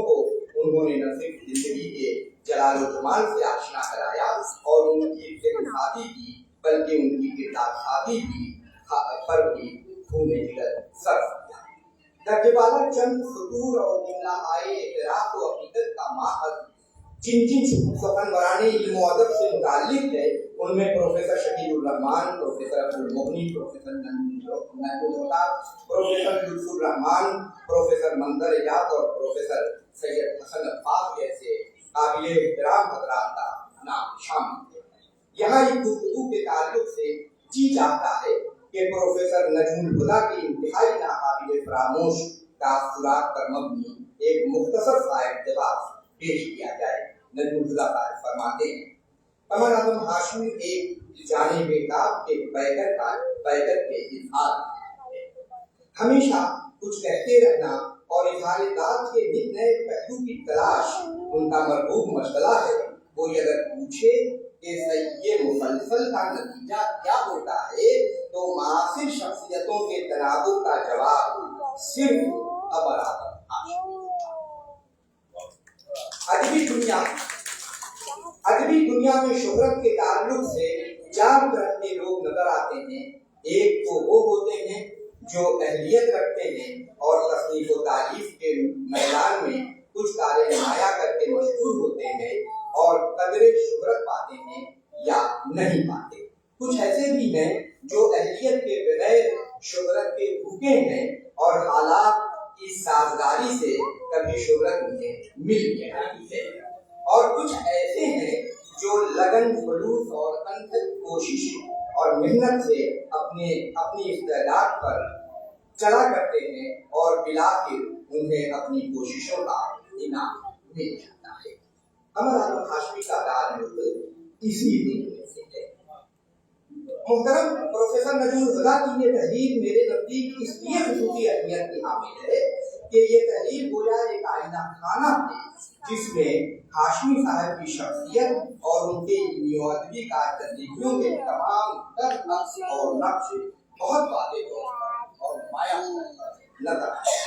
کو انہوں نے نہ صرف زندگی کے جلال و جمال سے آشنا کرایا اور ان کی ذہن کی بلکہ ان کی کردار سازی بھی پر بھی خون جگر صرف کیا۔ درجہ بالا چند سطور اور جملہ آئے اعتراف و حقیقت کا ماخذ جن سخنوران علم و ادب سے متعلق ہے، ان میں پروفیسر شکیل الرحمان، پروفیسر عبدالمغنی، پروفیسر پروفیسر لطف الرحمان، پروفیسر منظر ایجاد اور پروفیسر سید حسن عباس جیسے قابل احترام حضرات کا नाम शामिल है। यहाँ एक गुफ्तगू के ताल्लुक से जी चाहता है कि प्रोफेसर नजमुल हुदा की इंतहाई नाकाबिल फरामोश तासुरात पर मबनी एक मुख्तसर सा इक़्तिबास पेश किया जाए। नजमुल हुदा साहब फरमाते हैं, कमर आज़म हाशमी एक जाने बेताब के पैकर के इजहार हमेशा कुछ कहते रहना और इजहार दाद के नित नए पहलू की तलाश उनका मरबूब मशगला है। कोई अगर पूछे कि ये मुसलसल का नतीजा क्या होता है तो मासिर शख्सियतों के तनाजुर का जवाब सिर्फ कमर आज़म हाशमी। अदबी दुनिया में शोहरत के ताल्लुक से चार तरह के लोग नजर आते हैं। एक तो वो होते हैं जो अहलियत रखते हैं और तस्नीफ व तारीफ के मैदान में कुछ कार्य नुमाया करके मशहूर होते हैं और कदरे शोहरत पाते हैं या नहीं पाते। कुछ ऐसे भी हैं जो अहलियत के बगैर शोहरत के भूखे हैं और हालात की साझगारी से कभी शोहरत उन्हें मिल रही है। और कुछ ऐसे हैं जो लगन जुलूस और अनथक कोशिश और मेहनत से अपनी इस्तेदाद पर चला करते हैं और बिलाखिर उन्हें अपनी कोशिशों का इनाम मिल जाता है। कमर आज़म हाशमी का ताल्लुक इसी दिन से है। मुहतरम प्रोफेसर नजमुल हुदा की ये तहरीर मेरे नजदीक इसलिए खुसूसी अहमियत की हामिल है कि ये तहरीर गोया एक आईना खाना है जिसमें हाशमी साहब की शख्सियत और उनके अदबी कारकर्दगियों के तमाम अक्स और नक्श बहुत वाज़ेह और माया नजर आए।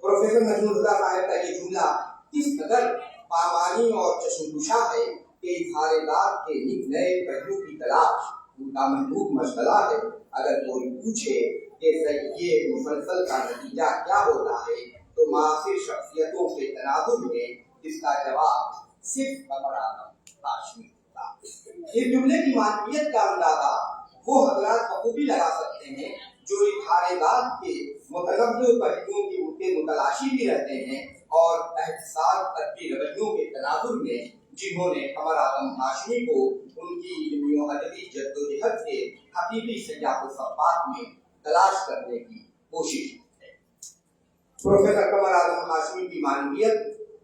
प्रोफेसर नजमुल हुदा साहब का ये जुमला इस कदर पामानी और चश्मकुशा है कि इज़हार दाद के नित नए पहलू की तलाश उनका महबूब मशगला है। अगर कोई पूछे कि ये मुसलसल का नतीजा क्या होता है तो मासिर शख्सियतों के तनाजुर में इसका जवाब सिर्फ कमर आज़म हाशमी था। इस जुमले की मानवियत का अंदाजा वो हजरात बखूबी लगा सकते हैं जो इज़हार दाद के मुतनव्विउ पहलुओं की उनके मुतलाशी भी रहते हैं और एहसास अदबी रवैयों के तनाजुर में जिन्होंने कमर आज़म हाशमी को उनकी इल्मी व अदबी जद्दोजहद के हकीकी सयाह-ओ-सफ़ात में तलाश करने की कोशिश की है। प्रोफेसर कमर आज़म हाशमी की मानवियत,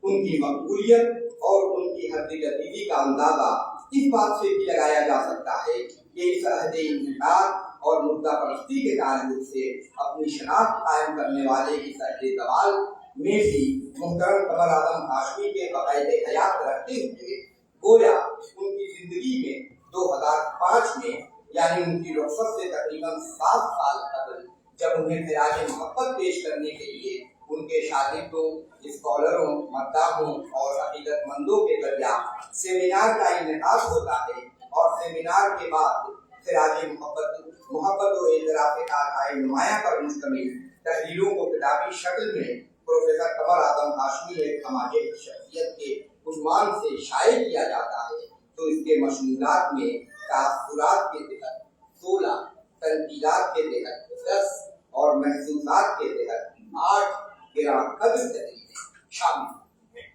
उनकी मकबूलियत और उनकी हद्द-ए-जदीदी का अंदाजा इस बात से भी लगाया जा सकता है कि इस अहद-ए-इंतकाद और मुद्दा परस्ती के ताल्लुक से अपनी शनाख्त कायम करने वाले इस अहद-ए-ज़वाल में भी मुहतरम कमर आज़म हाशमी के बकायदे हयात रखते हुए गोया उनकी जिंदगी में 2005 में यानी उनकी रुखसत से तकरीबन 7 साल कबल जब उन्हें खिराज मोहब्बत पेश करने के लिए उनके शागिर्दों, स्कॉलरों, मद्दाहों और अकीदतमंदों के दरमियान सेमिनार का इनेकाद होता है और सेमिनार के बाद खिराज मोहब्बत और एतराफ़ आज़ाए नुमाया पर मुश्तमिल तहरीरों को किताबी शक्ल में प्रोफेसर कमर आज़म हाशमी एक हमारे शख्सियत के उन्वान से शाये किया जाता है तो इसके मशमूलात में तासुरात के तहत 16, तनकीदात के तहत 10 और महसूसात के तहत 8 गिराम कदर तहरीरें शामिल हैं।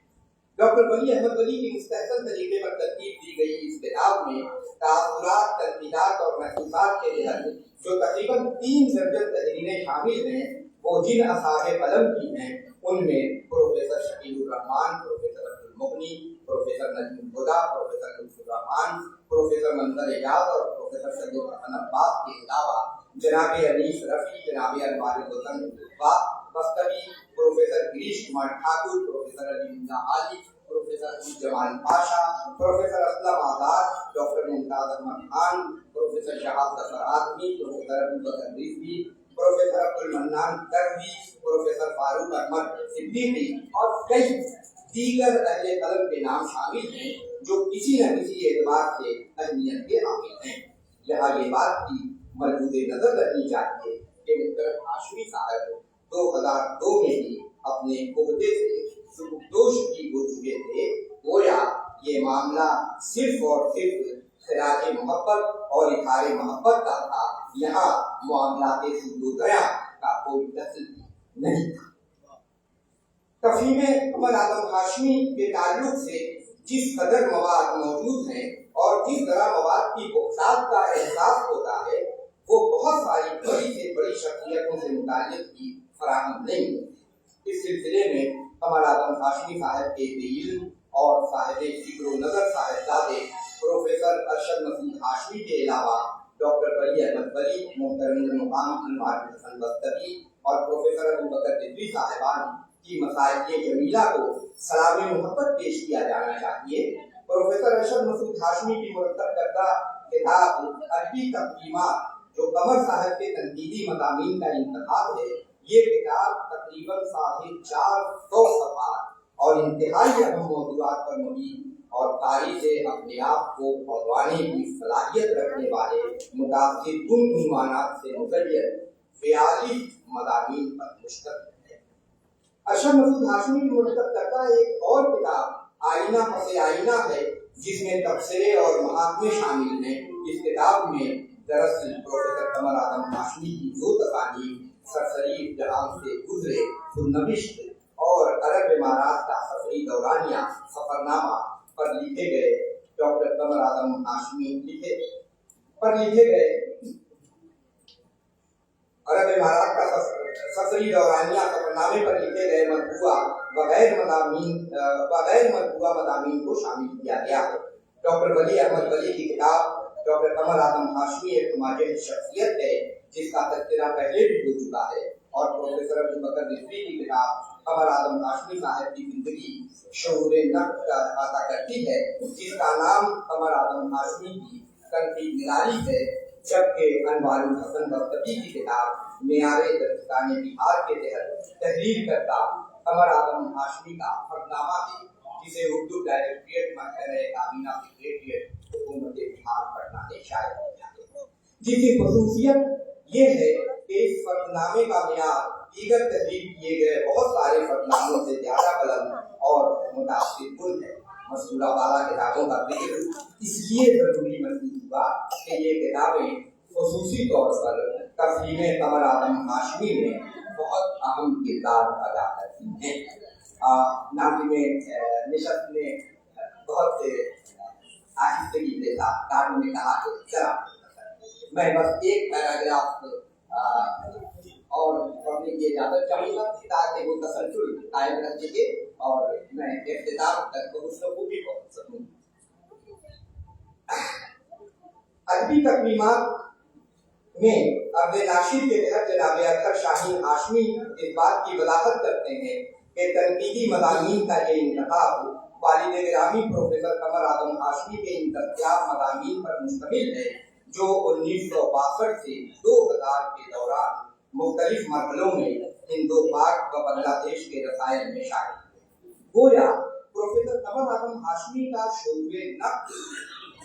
डॉक्टर वली अहमद वली की मुस्तहसन तरीके पर तरतीब दी गई इस किताब में तासुरात, तनकीदात और महसूसात के तहत जो तकरीबन 3 दर्जन तहरीरें शामिल हैं वो जिन असाहे कलम की हैं उनमें प्रोफेसर शकीलुर रहमान, प्रोफेसर अब्दुल मुगनी, professor Najmul Huda, professor Lutfur Rahman, professor Manzar Ejaz और प्रोफेसर सैयद हसन अब्बास के अलावा जनाब अनीस रफी, जनाब अल-वारिद हुसैन बस्तवी, प्रोफेसर गिरीश कुमार ठाकुर, प्रोफेसर अली आली, प्रोफेसर जमाल पाशा, प्रोफेसर असलम आजाद, डॉक्टर मुमताज अहमद खान, प्रोफेसर शहाब जफर आदमी, प्रोफेसर अबू बकर Rizvi, professor Abdul mannan तकवी, professor Farooq Ahmad Siddiqui और कई दीगर अहले कलम के नाम शामिल हैं जो किसी न किसी एतबार से अहमियत के हामिल हैं। यहाँ ये बात की मलहूज़े नजर रखनी चाहिए कि मुहतरम हाशमी साहब 2002 में ही अपने ओहदे से सुबुकदोश की हो चुके थे। गोया ये मामला सिर्फ और सिर्फ खिराज मोहब्बत और इज़हार मोहब्बत का था। यहाँ मामला के सुबुकदोया का कोई दखल नहीं था। तफहीम कमर आज़म हाशमी के ताल्लुक से जिस कदर मवाद मौजूद हैं और जिस तरह मवाद की बुख्तात का एहसास होता है वो बहुत सारी बड़ी से बड़ी शख्सियतों से मुताल्लिक की फराहम नहीं होती। इस सिलसिले में कमर आदम हाशमी साहब के इल्म और साहिब जिक्र नजर साहिबजादे प्रोफेसर अरशद मसूद हाशमी के अलावा डॉक्टर वली अहमद वली, मोहतरम मुकाम अनवार हसन बस्तवी और प्रोफेसर अबू बकर रिजवी साहिबान की मसाइल जमीला को सलाम मोहब्बत पेश किया जाना चाहिए। प्रोफेसर अरशद मसूद हाशमी की मुरतब करदा किताब अरबी तक़दीमात जो कमर साहब के तनकीदी मज़ामीन का इंतखाब है, ये किताब तकरीबन 450 सफ़हात और इंतहाई अहम मौज़ूआत पर मबनी और तारीख़ अपने आप को पढ़वाने की सलाहियत रखने वाले मुतासिर उन्वानात से मुज़य्यन 42 मज़ामीन पर मुश्तमिल है। अरशद मसूद हाशमी की मुरतब करदा एक और किताब आईना पसे आईना है, जिसमें तबसरे और मुहाकमे शामिल हैं। इस किताब में दरअसल प्रोफेसर कमर आदम हाशमी की दो तसानीफ सरसरीफ जहां से गुजरे नविश्त और अरब इमारात का सफरी दौरानिया सफरनामा पर लिखे गए डॉक्टर कमर आदम हाशमी लिखे गए अरब इमारात का सफरी दौरानिया सफरनामे पर लिखे गए मतबूआ बगैर मतबूआ मज़ामीन को शामिल किया गया है। डॉक्टर वली अहमद वली की किताब डॉक्टर कमर आदम हाशमी एक माजिद शख्सियत है, जिसका तज़किरा पहले भी हो चुका है, और प्रोफेसर अबू बकर रिजवी की किताब कमर आदम हाशमी साहब की जिंदगी शऊर नक्श का अहाता करती है, जिसका नाम कमर आदम हाशमी की तनकीद निगारी है, जबकि अनवारुल हसन बस्तवी की किताब मेयारे दस्ताने बिहार के तहत तहरीर करता कमर आदम हाशमी का फर्दनामा है, जिसे उर्दू डायरेक्टरेट महकमे काबीना सेक्रेटरिएट हुकूमत बिहार पटना ने शाया किया है। जिसकी खसूसियत ये है कि इस फर्दनामे का मेयार दीगर तहरीर किए गए बहुत सारे फर्दनामों से ज्यादा बुलंद और मुतासिर है। मसूला वाला किताबों का जिक्र इसलिए जरूरी महसूस हुआ कि ये किताबें खसूसी तौर पर तस्लीम कमर आदम हाशमी में बहुत अहम किरदार अदा करती हैं। नाज़िम निशस्त ने बहुत आहिस्तगी के साथ कानून ने कहा कि जरा मैं बस एक पैराग्राफ और पढ़ने की इजाजत चाहूंगा ताकि वो तसल्सल कायम रह सके और मैं इख्तिताम तक दूसरों को भी पहुंच सकूं। अरबी तकरीमात में अर्द नाशिर के तहत जनाब अतहर शाहीन हाशमी इस बात की वजाहत करते हैं कि तनकीदी मज़ामीन का ये इंतखाब वालिद गिरामी प्रोफेसर कमर आदम हाशमी के इन दस्तियाब मज़ामीन पर मुश्तमिल है, जो 1962 से 2000 के दौरान मुख्तलिफ मरहलों में हिंदो पाक व बांग्लादेश के रसायल में शामिल है। गोया प्रोफेसर कमर आदम हाशमी का शोबे नक्श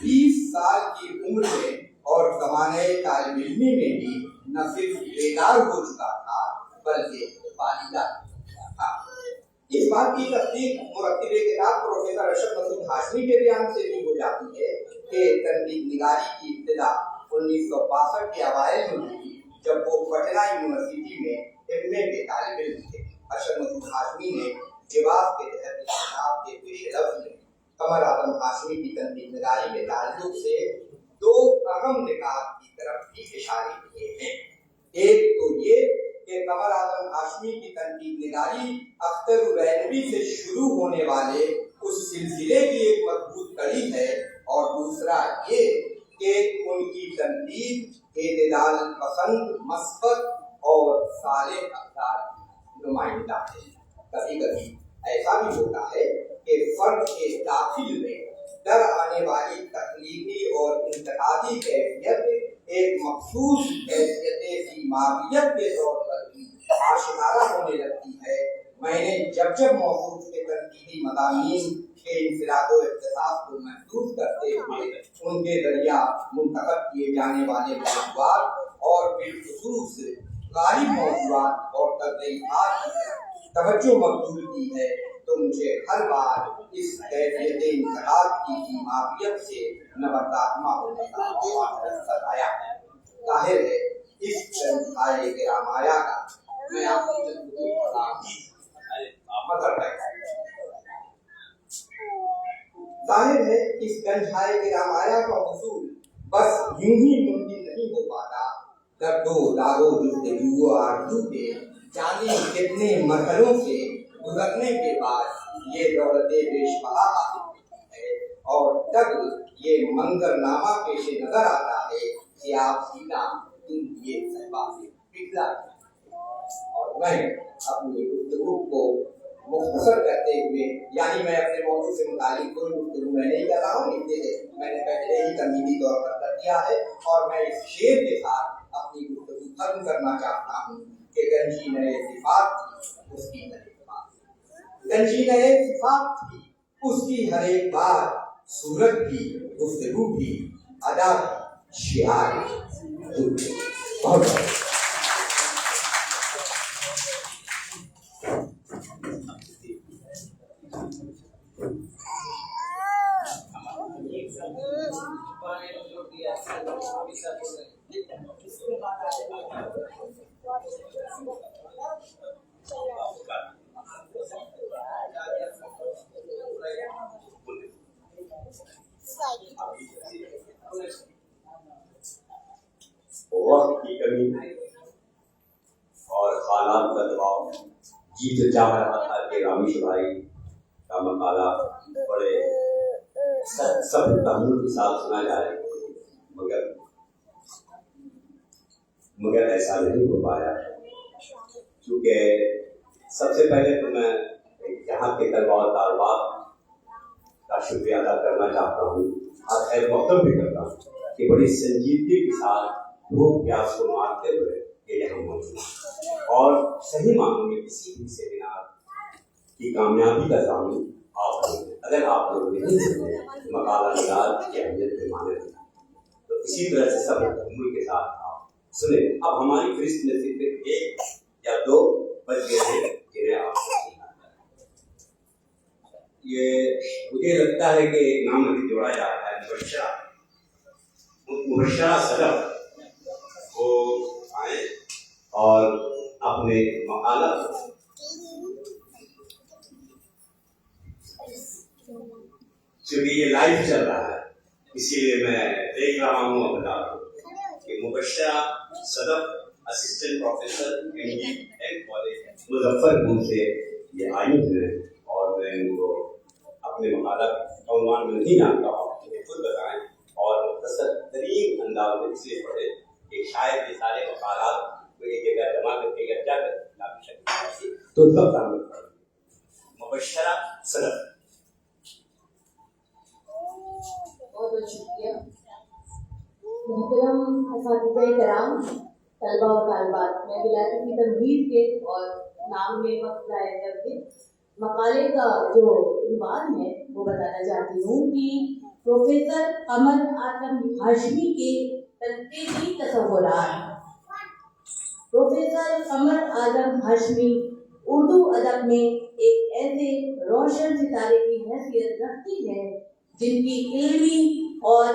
20 साल की उम्र में और ज़माने तालिब इल्मी में भी न सिर्फ बेदार हो चुका था बल्कि वालिदा था। इस बात की तस्दीक मुरत्तिबे किताब प्रोफेसर अरशद मसूद हाशमी के बयान से भी हो जाती है कि तनकीद निगारी की इब्तिदा 1962 के अवाइल में हुई, जब वो पटना यूनिवर्सिटी में एमए के तालिब इल्म थे। अरशद मसूद हाशमी ने जवाब के तहत किताब के पेश लफ्ज़ में कमर आदम हाशमी की तनकीद निगारी के ताल्लुक से दो अहम निकात की तरफ भी इशारे किए हैं। एक तो ये कि कमर आदम हाशमी की तनकीद निगारी अख्तर रैनवी से शुरू होने वाले उस सिलसिले की एक मजबूत कड़ी है, और दूसरा ये कि उनकी तनकीद एतदाल पसंद, मस्बत और साले अफकार नुमाइंदा है। कभी कभी ऐसा भी होता है कि फर्द के दाखिल में डर आने वाली तकलीफी और इंतकादी कैफियत एक मखसूस कैफियत सीमावियत के तौर पर भी आशिकारा होने लगती है। मैंने जब मौजूद के तनकीदी मज़ामीन के इंफिरादो इख्तिसास को महसूस करते हुए उनके जरिया मुंतखब किए जाने वाले मौज़ूआत और बिलखुसूस गालिब मौज़ूआत और तज़यीफ़ात की तवज्जो मबज़ूल की है, तो मुझे हर बार इस कैफियत इंतकाद की सीमावियत से नबरदात्मा होने का मौका आया है। जाहिर है इस संस्थाए के रामाया का मैं आपकी जिंदगी मतलब ظاہر ہے اس گنجھائے کے رامایا کا حصول بس یوں ہی ممکن نہیں ہو پاتا، دردو داغو جستجو آرزو کے جانے کتنے مرحلوں سے گزرنے کے بعد یہ دولت بیش بہا حاصل ہے، اور تب یہ منظر نامہ پیش نظر آتا ہے کہ آپ سیدھا تم یہ صحبہ سے پگھلا۔ اور میں اپنی گفتگو کو مختصر کرتے ہوئے، یعنی میں اپنے موضوع سے متعلق کوئی گفتگو میں نہیں کر رہا ہوں، میں نے پہلے ہی تمہیدی طور پر کر دیا ہے، اور میں اس شعر کے ساتھ اپنی گفتگو ختم کرنا چاہتا ہوں کہ گنجینہ صفات تھی اس کی ہر ایک بات، گنجینہ صفات تھی اس کی ہر ایک بات، صورت بھی، گفتگو بھی، ادا بھی، شعار بھی۔ بہت بہت وقت کی کمی اور حالات کا دباؤ جی تو چاہ رہا تھا کہ رامیش بھائی کا مقالہ بڑے سب تحمل کے ساتھ سنا جائے، مگر ایسا نہیں ہو پایا، کیونکہ سب سے پہلے تو میں یہاں کے طلباء اور طالبات کا شکریہ ادا کرنا چاہتا ہوں، اور خیر مقدم بھی کرتا ہوں کہ بڑی سنجیدگی کے ساتھ بھوک پیاس کو مارتے ہوئے یہ یہاں موجود ہیں، اور صحیح معنوں میں کسی بھی سیمینار کی کامیابی کا ضامن آپ ہیں۔ اگر آپ لوگ نہیں سنتے مقالہ نگار کی اہمیت کے معنی تو اسی طرح سے سب تحمل کے ساتھ آپ سنیں۔ اب ہماری فہرست میں صرف ایک یا دو بچ گئے ہیں جنہیں آپ یہ مجھے لگتا ہے کہ ایک نام ابھی جوڑا جا رہا ہے، مبشرہ صدف، وہ آئیں اور اپنے مقالہ چونکہ یہ لائیو چل رہا ہے اسی لیے میں دیکھ رہا ہوں اور بتا رہا ہوں کہ مبشرہ صدف اسسٹنٹ پروفیسر کالج مظفر پور سے یہ آئی ہیں، اور میں ان کو اپنے مقالہ کا عنوان میں نہیں جانتا ہوں، مجھے خود بتائیں اور مختصر ترین انداز میں اس لیے پڑھے کہ شاید یہ سارے مقالات کو ایک جگہ جمع کر کے یا کیا کرتے تو سب تعمیر پڑھیں۔ مبشرہ صدف۔ بہت بہت شکریہ محترم اساتذہ کرام، طلبہ و طالبات، میں بلاتی کی تمہید کے اور نام میں وقت ضائع کر کے مقالے کا جو عنوان ہے وہ بتانا چاہتی ہوں کہ پروفیسر قمر اعظم ہاشمی کے تنقیدی تصورات۔ پروفیسر قمر اعظم ہاشمی اردو ادب میں ایک ایسے روشن ستارے کی حیثیت رکھتی ہے جن کی علمی اور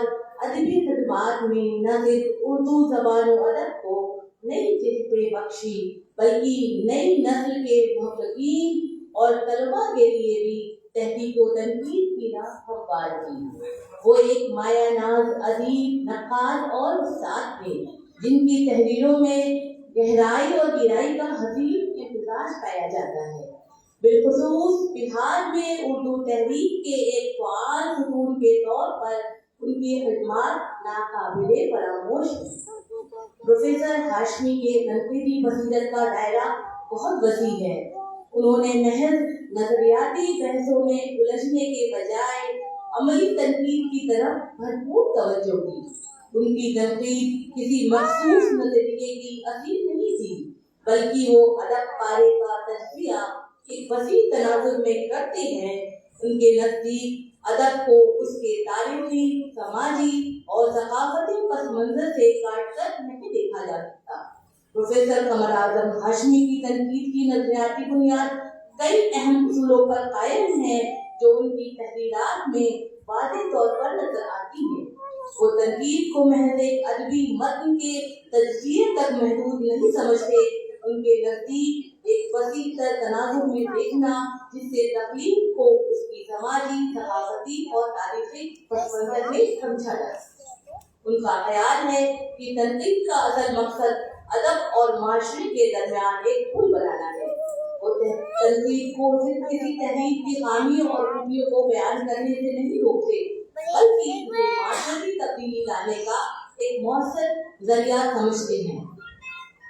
ادبی خدمات میں نہ صرف اردو زبان و ادب کو نئی جذبے بخشی بلکہ نئی نسل کے محققین اور طلباء کے لیے بھی تحقیق و تنقید کی راہ ہموار کی۔ وہ ایک مایہ ناز ادیب، نقاد اور استاد تھے جن کی تحریروں میں گہرائی اور گہرائی کا حسین امتزاج پایا جاتا ہے۔ بالخصوص بہار میں اردو تحریک کے ایک فعال ستون کے طور پر ان کی خدمات ناقابل فراموش ہیں۔ پروفیسر ہاشمی کے تنقیدی بصیرت کا دائرہ بہت وسیع ہے۔ انہوں نے محض نظریاتی بحثوں میں الجھنے کے بجائے عملی تنقید کی طرف بھرپور توجہ دی۔ ان کی تنقید کسی مخصوص نظریے کی اصیل نہیں تھی، بلکہ وہ ادب پارے کا تجزیہ ایک وسیع تناظر میں کرتے ہیں۔ ان کے نزدیک ادب کو اس کے تاریخی، سماجی اور ثقافتی پس منظر سے کاٹ کر نہیں دیکھا جا سکتا۔ پروفیسر قمر اعظم ہاشمی کی تنقید کی نظریاتی بنیاد کئی اہم اصولوں پر قائم ہے جو ان کی تحریرات میں واضح طور پر نظر آتی ہیں۔ وہ تنقید کو محض ایک ادبی متن کے تجزیے تک محدود نہیں سمجھتے۔ ان کے نزدیک एक वसी तर तनाजुर में देखना जिससे तकलीफ को उसकी समाजी, सकाफती और तारीखी पसमंजर में समझा जा सके। उनका ख्याल है कि तनकीद का असल मकसद अदब और माशरे के दरमियान एक पुल बनाना है। वो तनकीद को सिर्फ किसी तहरीर की खामियों और खूबियों को बयान करने से नहीं रोकते, बल्कि उसे माशरती तब्दीली लाने का एक मौसर जरिया समझते हैं।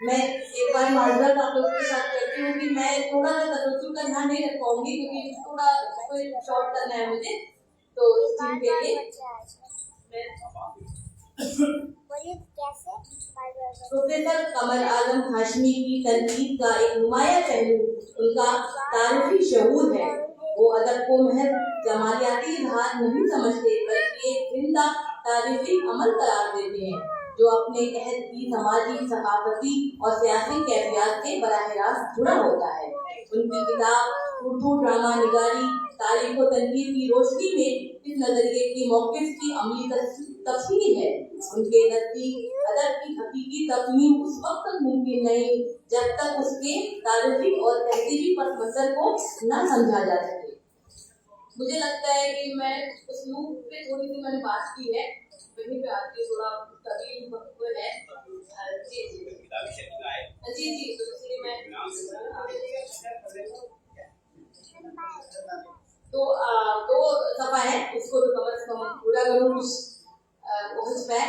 मैं एक बार माजरत आप लोगों के साथ करती हूँ कि मैं थोड़ा सा तसल्सल का ध्यान नहीं रख पाऊंगी क्योंकि थोड़ा कोई शॉर्ट करना है मुझे, तो इस चीज के लिए प्रोफेसर कमर आजम हाशमी की तनकीद का एक नुमाया पहलू उनका तारीखी शऊर है। वो अदब को महज जमालियाती इजहार नहीं समझते बल्कि एक जिंदा तारीखी अमल करार देते हैं जो अपने अहद की समाजी, सकाफती और सियासी कैफियत से बराह रास्त जुड़ा होता है। उनकी किताब उर्दू ड्रामा निगारी तारीख व तनकीद की रोशनी में इस नजरिए की मौक़िफ़ की अमली तफसीर है। उनके नज़दीक अदब की हकीकी तफहीम उस वक्त तक मुमकिन नहीं जब तक उसके तारीखी और तहजीबी पस मंज़र को न समझा जा सके। मुझे लगता है कि मैं उसलूब पे थोड़ी सी मैंने बात की है, वहीं पे आके थोड़ा तवील वक्त है। जी तो इसलिए मैं तो दो सफा है उसको तो कम से कम पूरा करूँ पहुँच पाए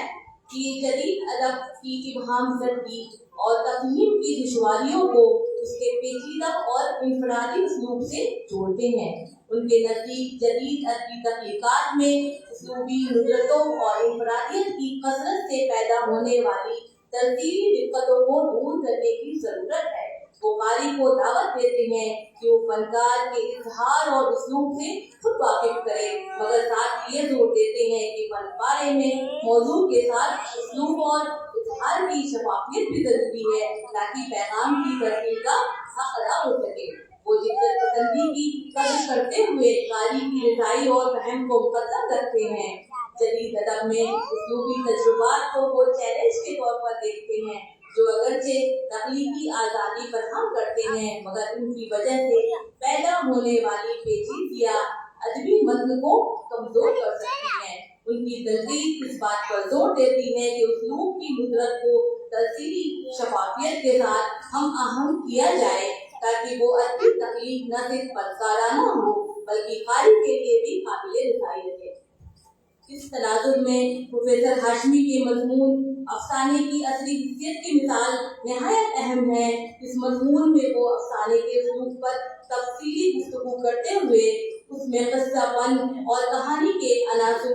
कि जदीद अदब की इबहाम करती और तफहीम की दुश्वारियों को उसके पेचीदा और इनफरादी उसलूब से जोड़ते हैं। उनके नज़दीक जदीद अदबी तख्लीकात में उसलूबी नुज़रतों और इनफरादियत की कसरत से पैदा होने वाली तरतीबी दिक्कतों को दूर करने की ज़रूरत है। वो कारी को दावत देते हैं कि वो फनकार के इजहार और उसलूब से खुद वाकिफ करे, मगर साथ ये जोर देते हैं कि फनकारे में मौजू के साथ उसलूब और इजहार की शफाफियत भी जरूरी है ताकि पैगाम की तरकीब का हक अदा हो सके। वो जिद्दत पसंदी की कदर करते हुए कारी की रसाई और फहम को मुकद्दम रखते हैं। जदीद अदब में उसलूबी तजुर्बात को वो चैलेंज के तौर पर देखते हैं जो अगरचे तख्लीकी आज़ादी फराहम करते हैं मगर उनकी वजह से पैदा होने वाली पेचीदगियां अदबी मत्न को कमजोर कर सकती हैं। उनकी तहरीर इस बात पर जोर देती है कि उसलूब की नुज़रत को तर्सीली शफाफियत के साथ हम आहंग किया जाए ताकि वो अदबी तख्लीक न सिर्फ फनकाराना हो बल्कि कारी के लिए भी काबिल रसाई रहे। इस तनाजुर में प्रोफेसर हाशमी के मजमून अफसाने की असली हिस्सियत की मिसाल नहायत अहम है। इस मजमून में वो अफसाने के उसलूब पर तफसीली गुफ्तगू करते हुए उसमें क़स्सापन और कहानी के अनासर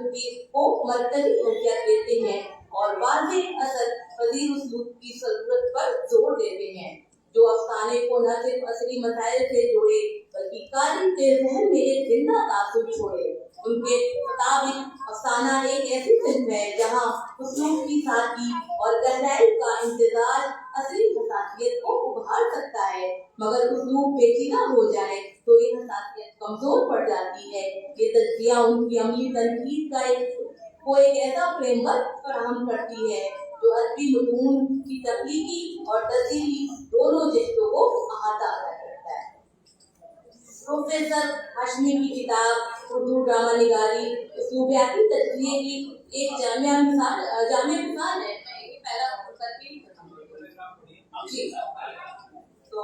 को मरकज़ी हैसियत देते हैं और वाज़ेह असर पज़ीर उसलूब की ज़रूरत पर जोर देते हैं जो अफसाने को न सिर्फ असली मसाइल से जोड़े बल्कि कारी के ज़हन में एक जिंदा तासुर छोड़े। उनके मुताबिक अफसाना एक ऐसी फिल्म है जहाँ उसलूब की सादगी और गहराई का इंतजार असली हसासियत को उभार सकता है, मगर उसलूब पेचीदा हो जाए तो ये हसासियत कमजोर पड़ जाती है। ये तज़किया उनकी अमली तनकीद का एक ऐसा फ्रेमवर्क फराहम करती है जो अदबी मतून की तख्लीकी और तस्हीरी दोनों जिस्तों को अहाता करता है। प्रोफेसर हाशमी की किताब उर्दू ड्रामा निगारी उसलूबियाती तजज़िये की एक जामिया मिसाल है। पहला जी तो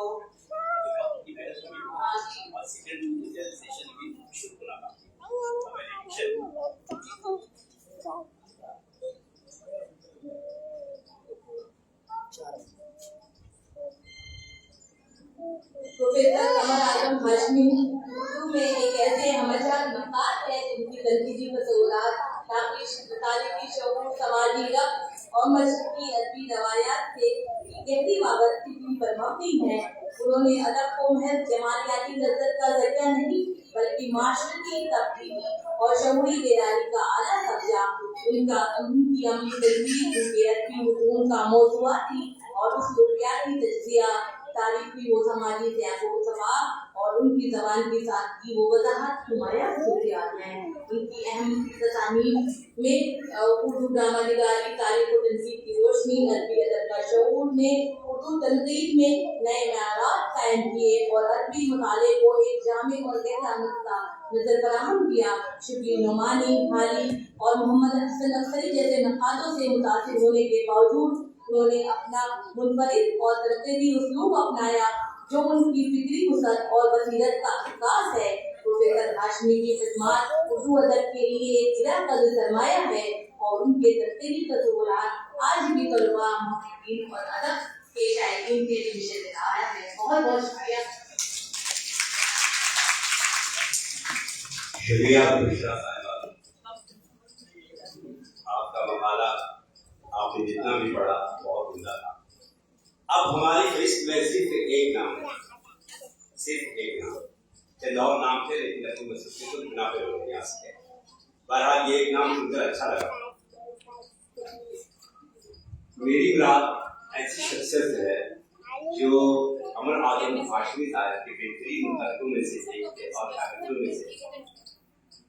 प्रोफेसर कमर आजम हाशमी उर्दू में एक ऐसे हमेशा नक़ाद है जिनकी तनकीदी तसव्वुरात तारीखी शऊर, समाजी रब्त और मशरक़ी अदबी रवायात से गहरी वाबस्तगी पर मबनी है। उन्होंने अदब को महज जमालियाती लज़्ज़त का ज़रिया नहीं बल्कि माशरती तब्दीली और शऊरी बेदारी का आला समझा। उनकी अमली तजवीज़ उनके अदबी मतून का मौज़ूआती और उसलूबियाती तज्ज़िया तारीखी व समाजी सयाक़ो-ओ-सफ़ा और उनकी ज़बान की सादगी व वज़ाहत नुमाया ख़ुसूसियात हैं। उनकी अहम तसानीफ़ में उर्दू ड्रामा निगारी तारीख़ व तनकीद की रोशनी, अदबी अदब का शऊर, ने उर्दू तनकीद में नए मयारात कायम किए और अरबी मकाले को एक जामे और गैर-आमेज़ा नजर फराहम किया। शबीर नोमानी, हाली और मोहम्मद हसन अख्तरी जैसे नक़ादों से मुतासिर होने के बावजूद उन्होंने अपना मुनफरिद और तनक़ीदी उसलूब अपनाया जो उनकी फिक्री वुसअत और बसीरत का अक्कास है। प्रोफेसर हाशमी की खिदमत उर्दू अदब के लिए एक गिराकद सरमाया है और उनके तनक़ीदी तसव्वुरात आज भी तलबा, मुहक़्क़िक़ीन और अदब के शायरीन के लिए शर्मसार है। बहुत बहुत शुक्रिया। शुक्रिया बुशरा साहिबा, आपका मकाला आपने जितना भी पढ़ा बहुत उम्दा था। अब हमारी लिस्ट में सिर्फ एक नाम है, सिर्फ एक नाम, चंद और नाम थे लेकिन अपनी मसले को बिना पे लोग नहीं आ सके। बहरहाल ये एक नाम सुनकर अच्छा लगा। मेरी मुराद ऐसी शख्सियत है जो अमर आजम हाशमी साहब के बेहतरीन मुतलकों में से एक थे और शागिर्दों में से एक।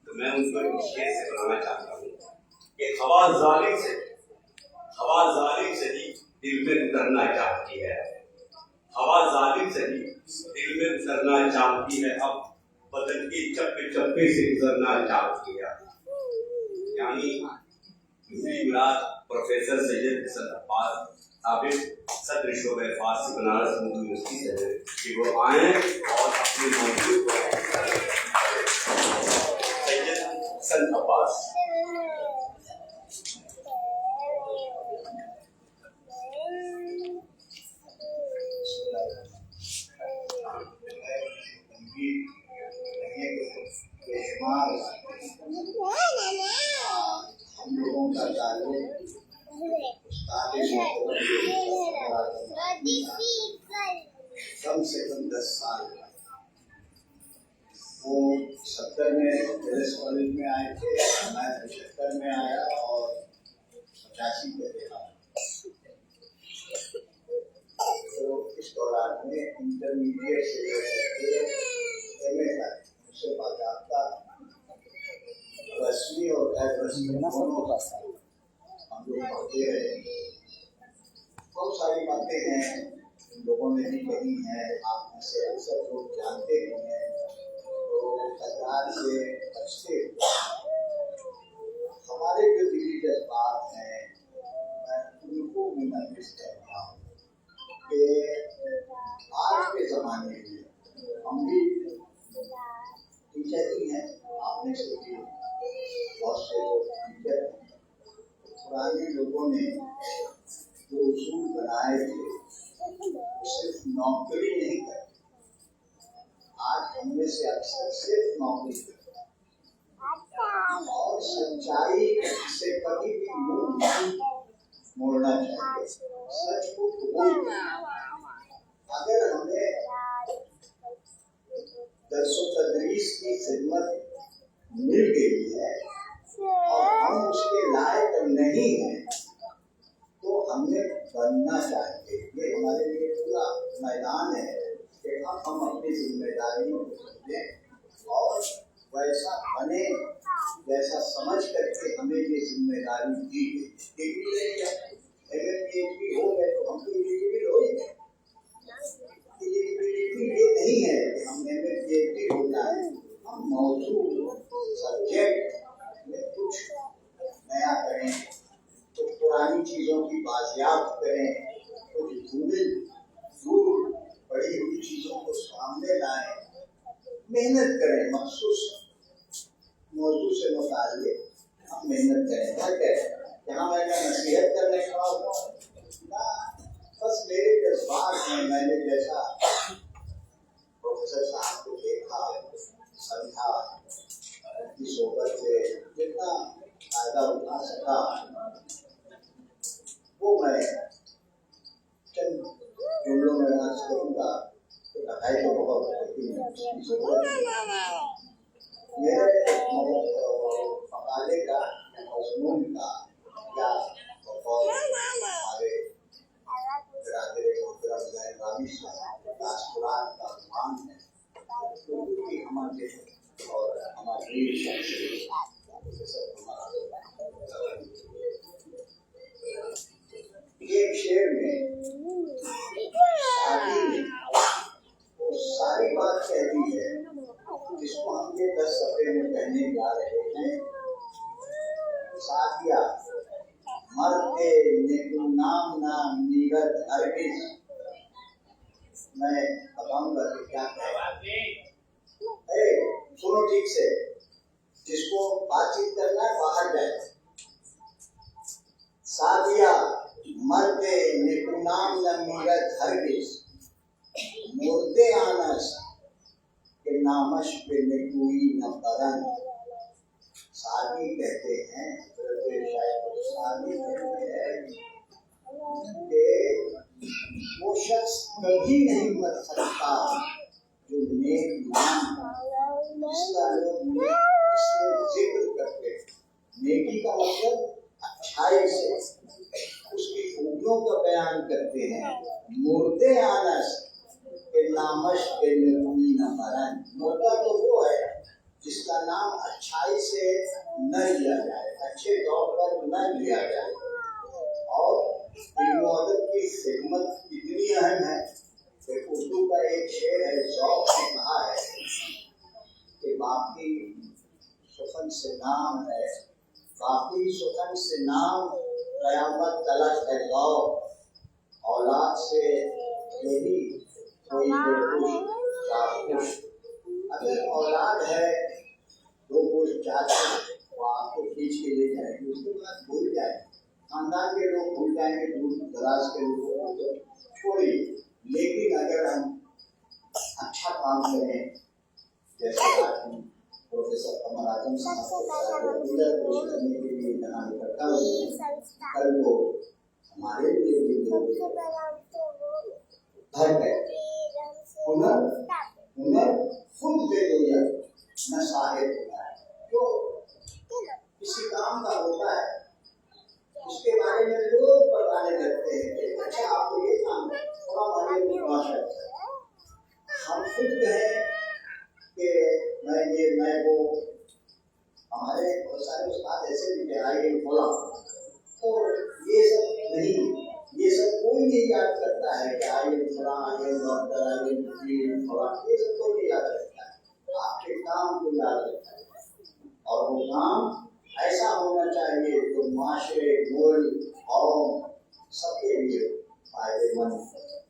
तो मैं उनको एक शेर से बनाना चाहता हूँ कि हवा जालिम से ही दिल में उतरना चाहती है, हवा जालिम से ही दिल में उतरना चाहती है, अब बदन के चप्पे चप्पे से गुजरना चाहती है। यानी मेरी मुराद प्रोफेसर सैयद हसन अब्बास साबिक सदर शोबे फारसी बनारस हिंदू यूनिवर्सिटी से है कि वो आए और अपने मौजूद को सैयद हसन अब्बास। हम लोगों का ताल्लुक कम से कम 10 साल। वो 70 में टेरेस कॉलेज में आए थे, मैं 75 में आया और 85 में देखा। तो इस दौरान में इंटरमीडिएट से एमए तक उससे बाकायदा रस्मी और गैर रस्मी दोनों हम लोग पढ़ते रहे। बहुत सारी बातें हैं लोगों ने भी कही हैं, आप में से अक्सर लोग जानते ही हैं, तो तकरार से बचते हमारे जो दिली जज्बात हैं मैं उनको भी नोटिस करता हूँ कि आज के ज़माने में हम भी टीचर ही हैं, आपने से भी बहुत से लोग टीचर हैं। पुराने लोगों ने जो उसूल बनाए थे सिर्फ नौकरी नहीं कर, आज हम में से अक्सर सिर्फ नौकरी करते और सच्चाई से कभी भी मुंह नहीं मोड़ना चाहिए। सच को बोलना, अगर हमें दर्सो तदरीस की खिदमत मिल गई है और हम उसके लायक नहीं हैं तो हमें बनना चाहिए। ये हमारे लिए पूरा मैदान है कि अब हम अपनी जिम्मेदारियों को समझें और वैसा बने जैसा समझ करके हमें ये जिम्मेदारी दी गई। एमएपीएचडी हो गए तो हम तो एलिजिबल हो ही गए। एलिजिबिलिटी ये नहीं है कि हम एमएपीएचडी होना है, हम मौजूद सब्जेक्ट में कुछ नया करें, कुछ पुरानी चीज़ों की बाजियाब करें, कुछ दूर पड़ी हुई चीज़ों को सामने लाएं, मेहनत करें, मखसूस मौजू से मुताल्लिक़ हम मेहनत करें। क्या करें, यहाँ मैंने नसीहत करने का ना, बस मेरे जज्बात में मैंने जैसा प्रोफेसर साहब को देखा समझा, उनकी सोबत से जितना फायदा उठा सका वो मैं चंद जुमलों में अर्ज करूँगा। बताई तो बहुत मेरे मकाले का मज़मून का या हमारे कुरान का मान है क्योंकि हमारे और हमारी एक शेर में میں بتاؤں گا کہ کیا ہے. سنو ٹھیک سے, جس کو بات چیت کرنا ہے باہر جائے. سادیا مرتے نکونام نمیرت ہرگز مردے آنس کہ نامش پہ نکوئی نہ برن. سادی کہتے ہیں, سادی کہتے ہیں کہ وہ شخص کبھی نہیں مر سکتا جو نیک نام جس کا لوگ ذکر کرتے ہیں. نیکی کا مطلب اچھائی سے اس کی خوبیوں کا بیان کرتے ہیں. مردے آنس کہ نامش کے نکوئی نہ مرن. مردہ تو وہ ہے جس کا نام اچھائی سے نہ لیا جائے, اچھے طور پر نہ لیا جائے. اور علم و ادب کی خدمت اتنی اہم ہے کہ اردو کا ایک شعر ہے, ذوق نے کہا ہے کہ باقی سخن سے نام ہے, باقی سخن سے نام قیامت تلک ہے ذوق. اولاد سے یہی کوئی خوش. اگر اولاد ہے تو کچھ چاہتے وہ آپ کو کھینچ کے لے جائیں گے, اس کے بعد بھول جائیں. خاندان کے لوگ بھول جائیں گے, دور دراز کے لوگوں کو چھوڑیے. لیکن اگر ہم اچھا کام کریں, جیسے آج ہم پروفیسر قمر اعظم صاحب کو کرنے کے لیے یہاں اکٹھا ہوئے, کل وہ ہمارے لیے بھی گھر گئے. ہنر خود دے دو نہ صاحب ہوتا ہے. جو کسی کام کا ہوتا ہے اس کے بارے میں لوگ بتانے لگتے ہیں کہ اچھا آپ کو یہ کام تھوڑا ہمارے معاشرے ہے. ہم خود کہیں کہ میں وہ ہمارے بہت سارے استاد ایسے بھی کہ آئیے کھولا, تو یہ سب نہیں, یہ سب کوئی نہیں یاد کرتا ہے کہ آئیے کھولا, آئیے ڈاکٹر, آئیے کھولا, یہ سب کوئی نہیں یاد رکھتا ہے. آپ کے کام کو یاد رکھتا ہے, اور وہ کام ایسا ہونا چاہیے جو معاشرے, ملک, قوم سب کے لیے فائدے مند.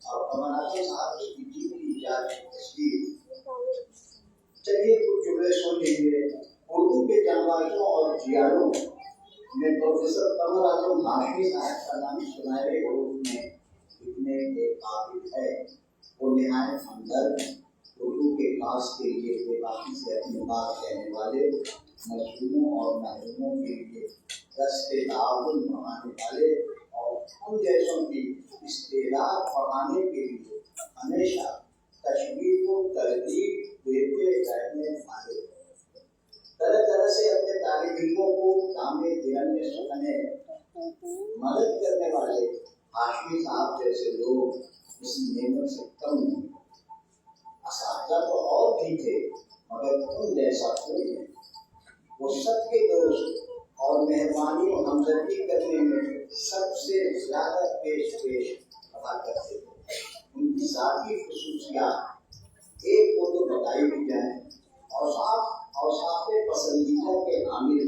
اور قمر اعظم صاحب اس کی جیتی جاتی تصویر. چلیے کچھ جملے سن لیجیے. اردو کے جانبازوں اور جیالوں میں پروفیسر قمر اعظم ہاشمی صاحب کا نام سنہرے حروف میں لکھنے کے قابل ہے. وہ نہایت ہمدرد, اردو کے خاص کے لیے بے باکی سے اپنی بات کہنے والے, مظلوموں اور محروموں کے لیے دست تعاون بڑھانے والے, اور ہم جیسوں کی استعداد بڑھانے کے لیے ہمیشہ تشویق و ترغیب دیتے رہنے والے. طرح طرح سے اپنے طالب علموں کو کام دین میں سکھانے مدد کرنے والے ہاشمی صاحب جیسے لوگ اس نعمت سے کم نہیں. اساتذہ تو اور بھی تھے مگر ان جیسا کوئی نہیں. وہ سب کے دوست اور مہربانی اور ہمدردی کرنے میں سب سے زیادہ پیش ادا کرتے تھے. ان کی ذاتی خصوصیات ایک کو تو بتائی بھی جائیں. اوصاف پسندیدہ کے حامل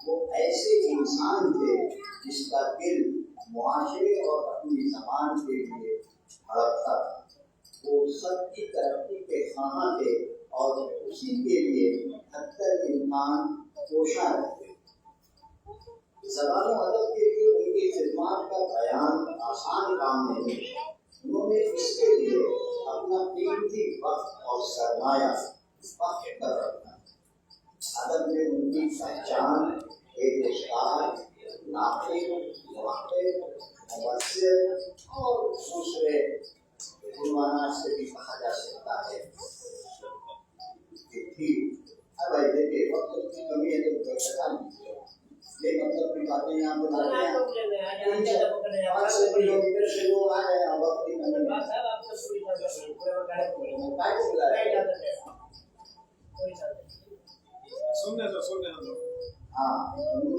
وہ ایسے انسان تھے جس کا دل معاشرے اور اپنی زبان کے لیے دھڑکتا تھا. وہ سب کی ترقی کے خواہاں تھے اور اسی کے لیے حتی الامکان کوشاں رہتے. زبان و ادب کے لیے ان کی خدمات کا بیان آسان کام نہیں. انہوں نے اس کے لیے اپنا قیمتی وقت اور سرمایہ وقت پر رکھا. ادب میں ان کی پہچان ایک استاد, ناطق, محقق, مبصر اور دوسرے عنوانات سے بھی کہا جا سکتا ہے. اب دیکھیے وقت کی کمی ہے تو پتا نہیں, یہ مطلب کی باتیں یہاں بتاتے ہیں. 500 کلومیٹر سے لوگ آ رہے ہیں, وقت کی کمی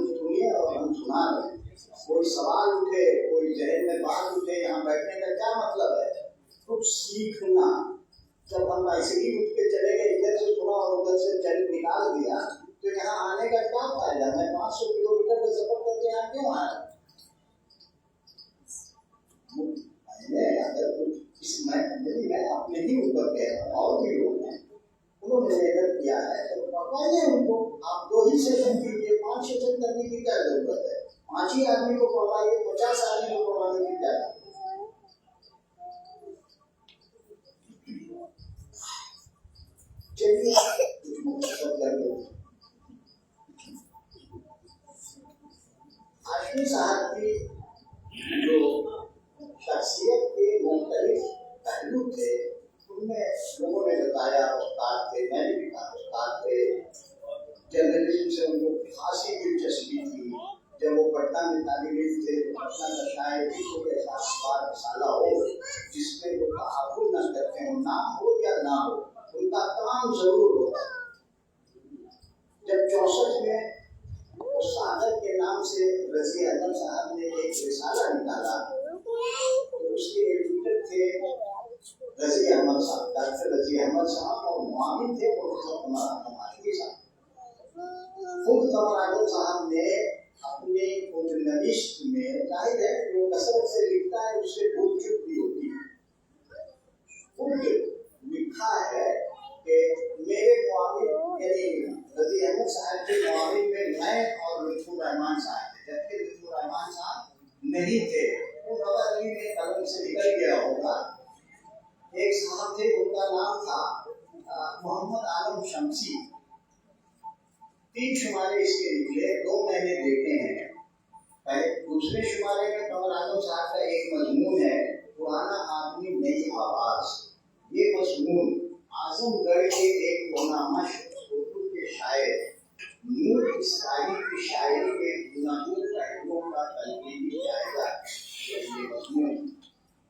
سنیے اور ہم سنا رہے ہیں. کوئی سوال اٹھے, کوئی ذہن میں بات اٹھے, یہاں بیٹھنے کا کیا مطلب ہے؟ کچھ سیکھنا. جب ہم ایسے ہی اٹھ کے چلے گئے, ادھر سے سنا اور ادھر سے چل نکال دیا, تو یہاں آنے کا کیا فائدہ؟ میں 500 کلومیٹر کا سفر کر کے یہاں کیوں آیا؟ اگر کچھ میں नहीं ऊपर गए, और भी लोग हैं, उन्होंने मेहनत किया है, तो पढ़वाइए उनको। आप 2 ही सेशन कीजिए, 5 सेशन करने की क्या जरूरत है? 5 ही आदमी को पढ़वाइए, 50 आदमी को पढ़वाने की क्या जरूरत है? चलिए सब कर लो। हाशमी साहब की जो शख्सियत के मुख्तलिफ पहलू थे, उनमें लोगों ने बताया उस्ताद थे, मैंने भी कहा उस्ताद थे। जर्नलिज्म से उनको खासी दिलचस्पी थी। जब वो पटना में तालिब इल्म थे, तो पटना का शायद ही कोई ऐसा अखबार रसाला हो जिसमें वो तआव्वुन न करते हो, नाम हो या ना हो, उनका काम जरूर होता। जब 64 में उस सागर के नाम से रज़ी अहमद साहब ने एक रिसाला निकाला, तो उसके एडिटर थे रज़ी अहमद साहब, डॉक्टर रज़ी अहमद साहब, और मुआविन थे प्रोफेसर कमर आजम हाशमी साहब। खुद कमर आजम साहब ने अपने नविश्त में, जाहिर है वो कसरत से लिखता है, उससे भूल चूक भी होती है, खुद लिखा है कि मेरे मुआविन यानी रज़ी अहमद साहब के मुआविन में मैं और लुत्फुर रहमान साहब थे, जबकि लुत्फुर रहमान साहब नहीं थे, वो नवाज अली में कलम से निकल गया होगा। एक साहब थे, उनका नाम था मोहम्मद आलम शमसी। 3 शुमारे इसके निकले, 2 मैंने देखे हैं। पहले दूसरे शुमारे में कमर आजम साहब का एक मजमून है, पुराना आदमी नई आवाज। ये मजमून आजमगढ़ के एक मोनामा उर्दू के शायर नूर इसराइली की शायरी के गुनाहों पहलुओं का तनकीदी जायजा, ये मजमून।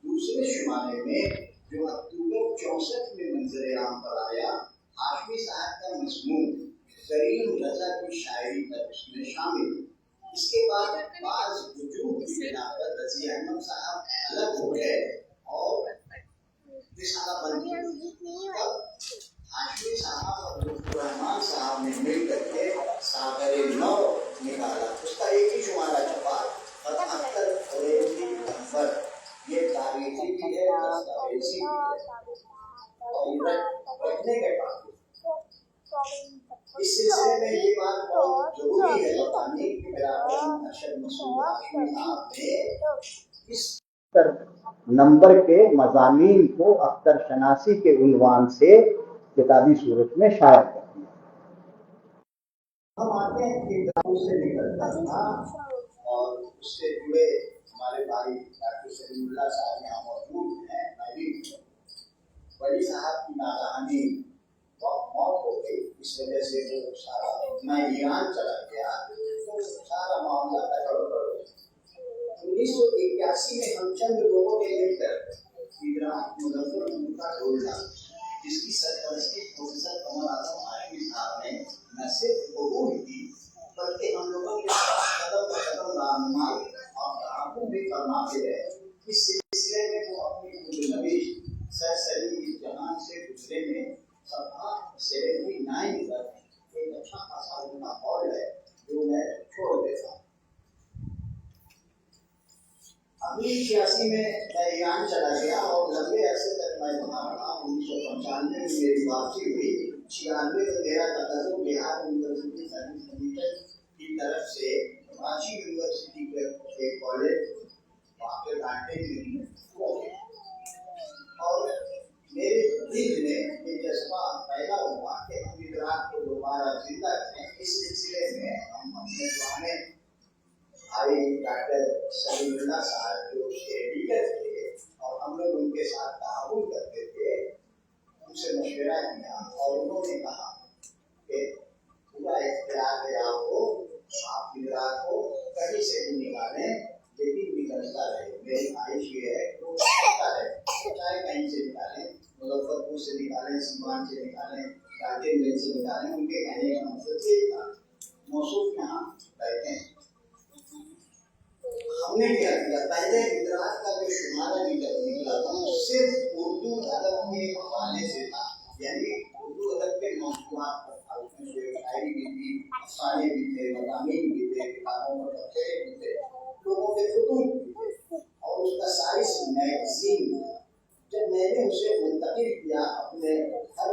दूसरे शुमारे में जो अक्टूबर 64 में मंजर-ए-आम पर आया, हाशमी साहब का मजमून करीम रजा की शायरी पर उसमें शामिल। इसके बाद बाज वजूद की बिना पर रज़ी अहमद साहब अलग हो गए और रिसाला बन गया। हाशमी साहब और लुत्फुर रहमान साहब ने मिलकर के सागर-ए-नौ निकाला, उसका एक ही शुमारा छपा, फतह खुरैशी अकबर। ये तारीखी भी है, दस्तावेजी भी है, और रखने के बाद इस सिलसिले में ये बात बहुत जरूरी है बताने कि मेरा अरशद मसूद हाशमी साहब ने इस नंबर के मज़ामीन को अख्तर शनासी के उन्वान से किताबी सूरत में शाया कर दिया। हम आते हैं कि से निकलता था, और उससे जुड़े हमारे भाई डॉक्टर सलीमुल्लाह साहब यहाँ मौजूद हैं। मैं भी बड़ी साहब की नागहानी मौत हो गई, इस वजह से वो सारा, मैं ईरान चला गया, तो सारा मामला गड़बड़ हो गया। 1981 में हम चंद लोगों ने मिलकर इब्राहिम मुजफ्फरपुर का ढोल डाला, जिसकी सरपरस्ती प्रोफेसर कमर आजम हाशमी साहब ने न सिर्फ कबूल की, बल्कि हम लोगों के साथ कदम पर कदम रहनुमाई और ताअवुन भी फरमाते रहे। इस सिलसिले में वो अपनी नवीश सरसरी जहान से गुजरे में सभा 79 तक एक अच्छा खासा उनका हॉल है, जो मैं छोड़ देता हूँ। अगली 86 में मैं ईरान चला गया और लंबे अरसे तक मैं वहाँ रहा। 1995 में मेरी वापसी हुई। 96 में मेरा तकर्रुर बिहार यूनिवर्सिटी सर्विस कमीशन की तरफ से रांची यूनिवर्सिटी के एक कॉलेज वाक़ई घाटे में हो गया, और मेरे दिल में ये जज्बा पैदा हुआ कि हम इदराक को दोबारा जिंदा करें। इस सिलसिले में हम अपने पुराने भाई डॉक्टर सलीमुल्लाह साहब जो उसके एडिटर थे, और हम लोग उनके साथ ताअवुन करते थे, उनसे मशवरा किया, और उन्होंने कहा कि पूरा इख्तियार है आपको, आप इदराक को कहीं से भी निकालें, लेकिन निकलता रहे। मेरी ख्वाहिश ये है कि वो निकलता रहे, चाहे कहीं से निकालें, मुजफ्फरपुर से निकालें, सीवान से निकालें, राजेंद्र से निकालें। उनके कहने का मकसद यही था। मौसूफ यहाँ बैठे हैं। हमने क्या किया, पहले इदराक का जो शुमारा निकला था सिर्फ उर्दू अदब के हवाले से था, यानी उर्दू अदब के मौज़ूआत पर था। उसमें शेर शायरी भी थी, अफसाने भी थे, मज़ामीन भी थे, किताबों पर तबसरे भी थे, लोगों के खुतूब भी थे, और उसका साइज मैगजीन था। जब میں نے اسے منتقل کیا اپنے گھر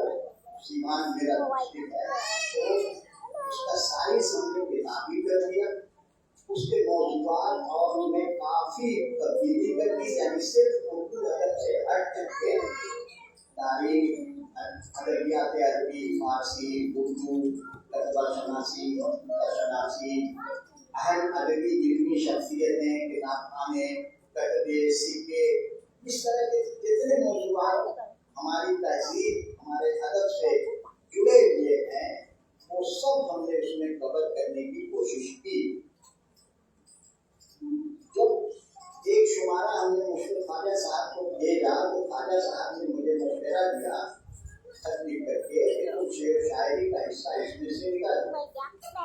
سیمان میرا ڈسٹرکٹ ہے، تو اس کا سائنس ہم نے کتابی کر دیا، اس کے موضوعات اور ان میں کافی تبدیلی کر دی، یعنی صرف اردو ادب سے ہٹ کر کے تاریخ، ادبیات عربی، فارسی، اردو، کتبہ شناسی، شناسی، اہم ادبی علمی شخصیتیں، کتاب خانے، کتبے، سکے، اس طرح کے جتنے موضوعات ہماری تہذیب، ہمارے ادب سے جڑے ہوئے ہیں، وہ سب ہم نے اس میں کور کرنے کی کوشش کی۔ جب ایک شمارہ ہم نے مشرف خواجہ صاحب کو بھیجا تو خواجہ صاحب نے مجھے مشورہ دیا خط لکھ کر کے کہ کچھ شعر و شاعری کا حصہ اس میں سے نکالو،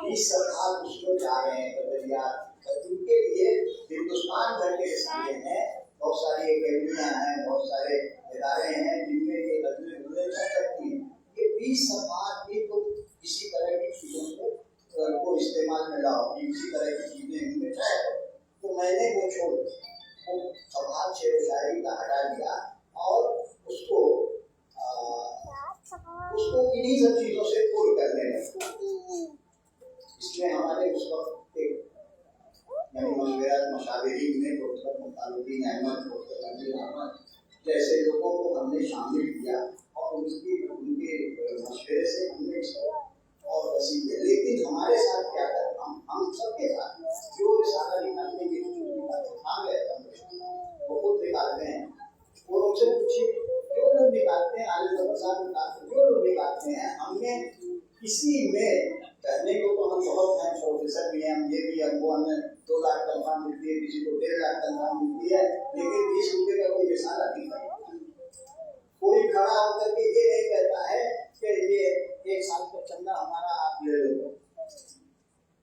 20 صفحات اس کو جا رہے ہیں غزلیات، ان کے لیے ہندوستان بھر کے رسالے ہیں، بہت ساری اکیڈمیاں ہیں، بہت سارے ادارے ہیں جن میں یہ غزلیں چل سکتی ہیں، یہ 20 صفحات بھی تو کسی طرح کی چیزوں کو استعمال میں لاؤ، کسی طرح کی چیزیں ان میں ہے، تو میں نے وہ چھوڑ وہ صفحات شعر و شاعری کا ہٹا دیا اور اس کو انہیں سب چیزوں سے پور کرنے لگا۔ اس میں ہمارے اس وقت یعنی مشورات مشاورین نے مطالبین احمد جیسے لوگوں کو ہم نے شامل کیا اور ان کے مشورے سے ہم نے اس کو اور وسیع کیا، لیکن ہمارے ساتھ کیا کرتا ہم سب کے ساتھ جو رسالہ نکالنے کی وہ خود نکالتے ہیں، وہ ان سے پوچھے جو لوگ نکالتے ہیں، عالم صاحب نکالتے ہیں، جو لوگ نکالتے ہیں، ہم نے کسی میں کہنے کو تو ہم بہت ہیں، پروفیسر بھی ہیں، ہم یہ بھی ہم وہ، ہمیں 2 لاکھ تنخواہ ملتی ہے، کسی کو 1.5 لاکھ تنخواہ ملتی ہے، لیکن 20 روپے کا کوئی رسالہ نہیں کرتا، کوئی کھڑا ہو کر کے یہ نہیں کہتا ہے کہ یہ 1 سال کا چندہ ہمارا آپ لے لو،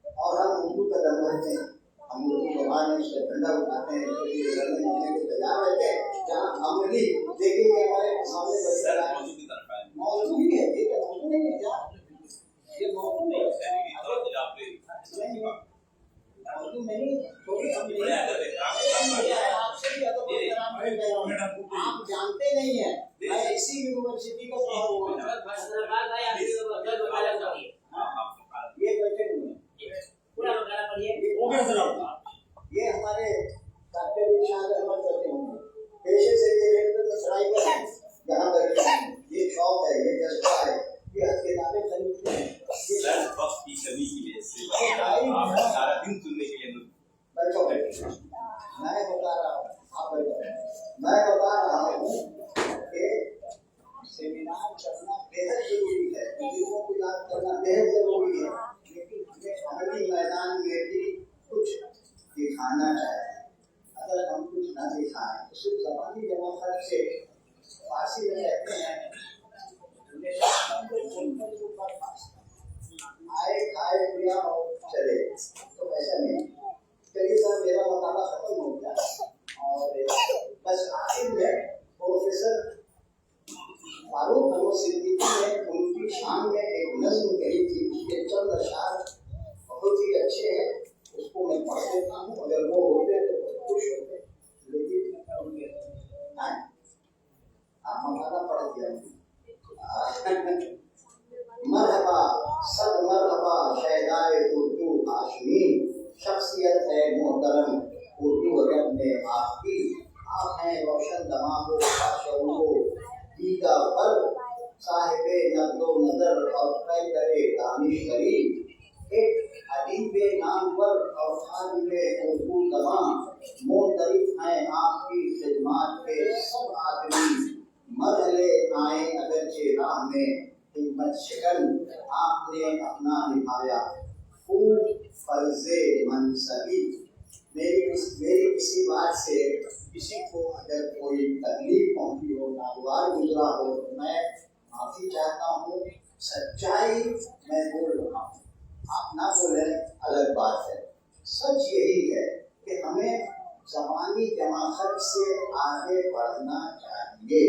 اور ہم اردو کا دم رکھتے ہیں، ہم اردو زبان اس کا ڈنڈا اٹھاتے ہیں، تو یہ لڑنے ہونے کے تیار رہتے ہیں، جہاں ہم نہیں دیکھیں گے ہمارے سامنے موضوع ہی ہے، یہ موضوع نہیں ہے کیا، یہ موضوع نہیں موضوع نہیں تھوڑی ہم آپ جانتے نہیں ہیں، میں اسی یونیورسٹی کا پڑھا ہوا ہوں، یہ بیٹھے ہوئے یہ ہمارے ڈاکٹر ارشاد احمد بیٹھے ہوں گے، پیشے سے یہ ریلوے میں پڑھائی کرتے ہیں، یہاں بیٹھے ہیں، یہ شوق ہے، یہ جذبہ ہے، یہ کتابیں خریدتے ہیں، وقت کی کمی کی وجہ سے سارا دن سننے کے لیے بیٹھو بیٹھو میں بتا رہا ہوں، آپ بیٹھو، میں بتا رہا ہوں کہ سیمینار کرنا بہت ضروری ہے، چیزوں کو یاد کرنا بہت ضروری ہے، لیکن ہمیں عملی میدان میں بھی کچھ دکھانا چاہیے، اگر ہم کچھ نہ دکھائیں تو صرف زبانی جمع خرچ سے فارسی میں کہتے ہیں آئے کھائے پیا اور چلے، تو ایسا نہیں، چلیے سر میرا مطالعہ ختم ہو گیا اور بس آخر میں پروفیسر فاروق انور صدیقی نے ان کی شان میں ایک نظم کہی تھی، اس کے چند اشعار بہت ہی اچھے ہیں، اس کو میں پڑھ دیتا ہوں، اگر وہ ہوتے تو بہت خوش ہوتے، لیکن آپ ہمارا پڑھ دیا مرحبا صد مرحبا شہدائے اردو ہاشمی، شخصیت ہے محترم اردو ادب میں آپ کی، آپ ہیں روشن دماغ و شعور و دیدہ قلب، صاحب نقد و نظر اور قیدر دانشوری، ایک ادیب نامور اور خادم اردو زبان، معترف ہیں آپ کی خدمات کے سب آدمی، مرحلے آئے اگرچہ راہ میں ہمت شکن، آپ نے اپنا نبھایا خوب فرض منصبی۔ میری کسی بات سے کسی کو اگر کوئی تکلیف پہنچی ہو، ناگوار گزرا ہو تو میں معافی چاہتا ہوں، سچائی میں بول رہا ہوں، آپ نہ بولیں الگ بات ہے، سچ یہی ہے کہ ہمیں زبانی جمع خرچ سے آگے بڑھنا چاہیے،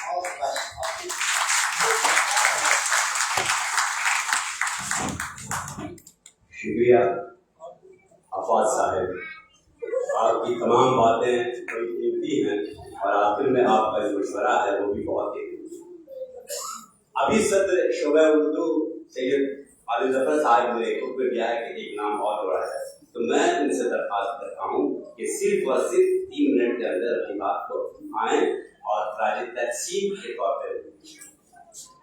اور بس شکریہ آفاق صاحب، آپ کی تمام باتیں بڑی قیمتی ہیں، اور آخر میں آپ کا جو مشورہ ہے وہ بھی بہت ہی ابھی صدر شعبہ اردو سید علی ظفر صاحب نے خود پہ دیا ہے کہ ایک نام اور ہو رہا ہے، تو میں ان سے درخواست کرتا ہوں کہ صرف اور صرف 3 منٹ کے اندر اپنی بات کو آئیں اور راج تقسیم کے طور پہ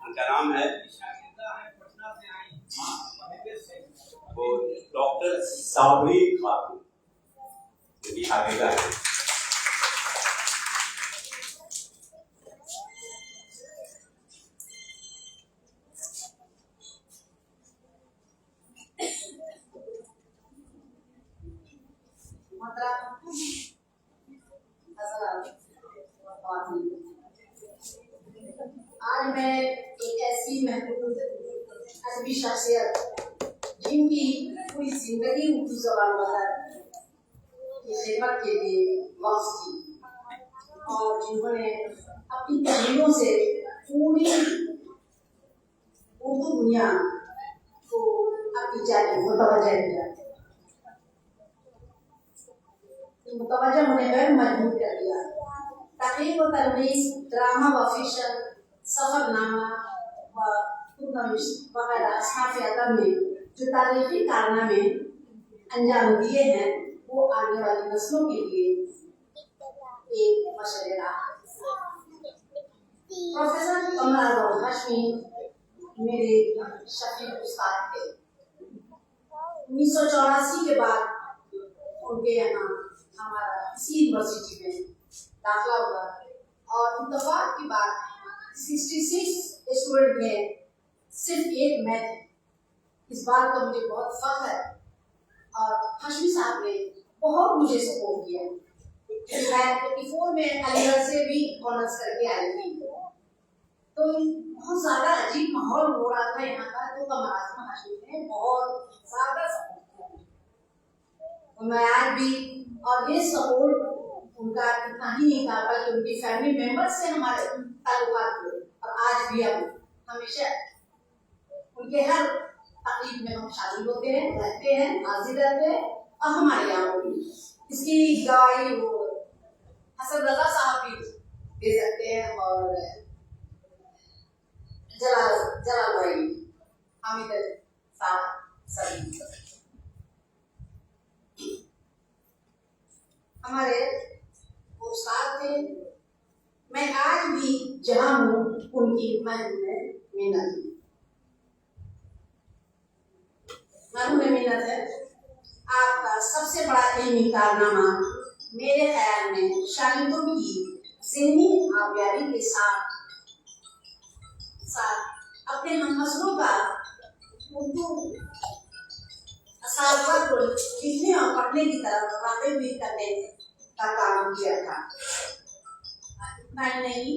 ان کا نام ہے وہ ڈاکٹر صابری خاتون جو کہ حافظہ ہے. آج میں ایک ایسی محبوب ادبی شخصیت جن کی پوری زندگی اردو زبان کی خدمت کے لیے وقف کی اور جنہوں نے اپنی تحریروں سے پوری اردو دنیا کو اپنی جانب متوجہ کیا، متوجہ ہونے پر مجبور کر دیا. تحریر و تدریس، ڈرامہ و فکشن، سفر نامہ و خودنوشت وغیرہ اصناف ادب میں جو تاریخی کارنامے انجام دیے ہیں وہ آنے والی نسلوں کے لیے ایک مشعل راہ ہے. پروفیسر قمر ہاشمی میرے شفیق استاد تھے. 1984 کے بعد ان کے یہاں ہمارا اسی یونیورسٹی میں داخلہ ہوا اور اتفاق کی بات 66 اسٹوڈنٹ میں صرف ایک میں تھے. اس بات کا مجھے بہت فخر ہے اور ہاشمی صاحب نے بہت مجھے سپورٹ کیا. میں 84 میں علی گڑھ سے بھی آنرس کر کے آئی تھی تو بہت زیادہ عجیب ماحول ہو رہا تھا یہاں کا، تو کمال ہاشمی نے بہت زیادہ سپورٹ کیا. میں آج بھی اور یہ سپورٹ ان کا اتنا ہی نہیں تھا بلکہ ان کی فیملی ممبر سے ہمارے تعلقات تھے اور آج بھی ہم ہمیشہ ان کے ہر تقریب میں ہم شامل ہوتے ہیں، رہتے ہیں، حاضر رہتے ہیں اور ہمارے یہاں بھی اس کی گواہی وہ حسن رضا صاحب بھی دے سکتے ہیں اور جلال بھائی، حامد صاحب سبھی ہمارے استاد تھے. میں آج بھی جہاں ہوں ان کی محنت ہے. آپ کا سب سے بڑا علمی کارنامہ میرے خیال میں شاگردوں کی ذہنی آبیاری کے ساتھ اپنے ہم نسلوں کا اردو اساتذہ کو لکھنے اور پڑھنے کی طرف راغب بھی کرنے کا کام کیا تھا. اتنا ہی نہیں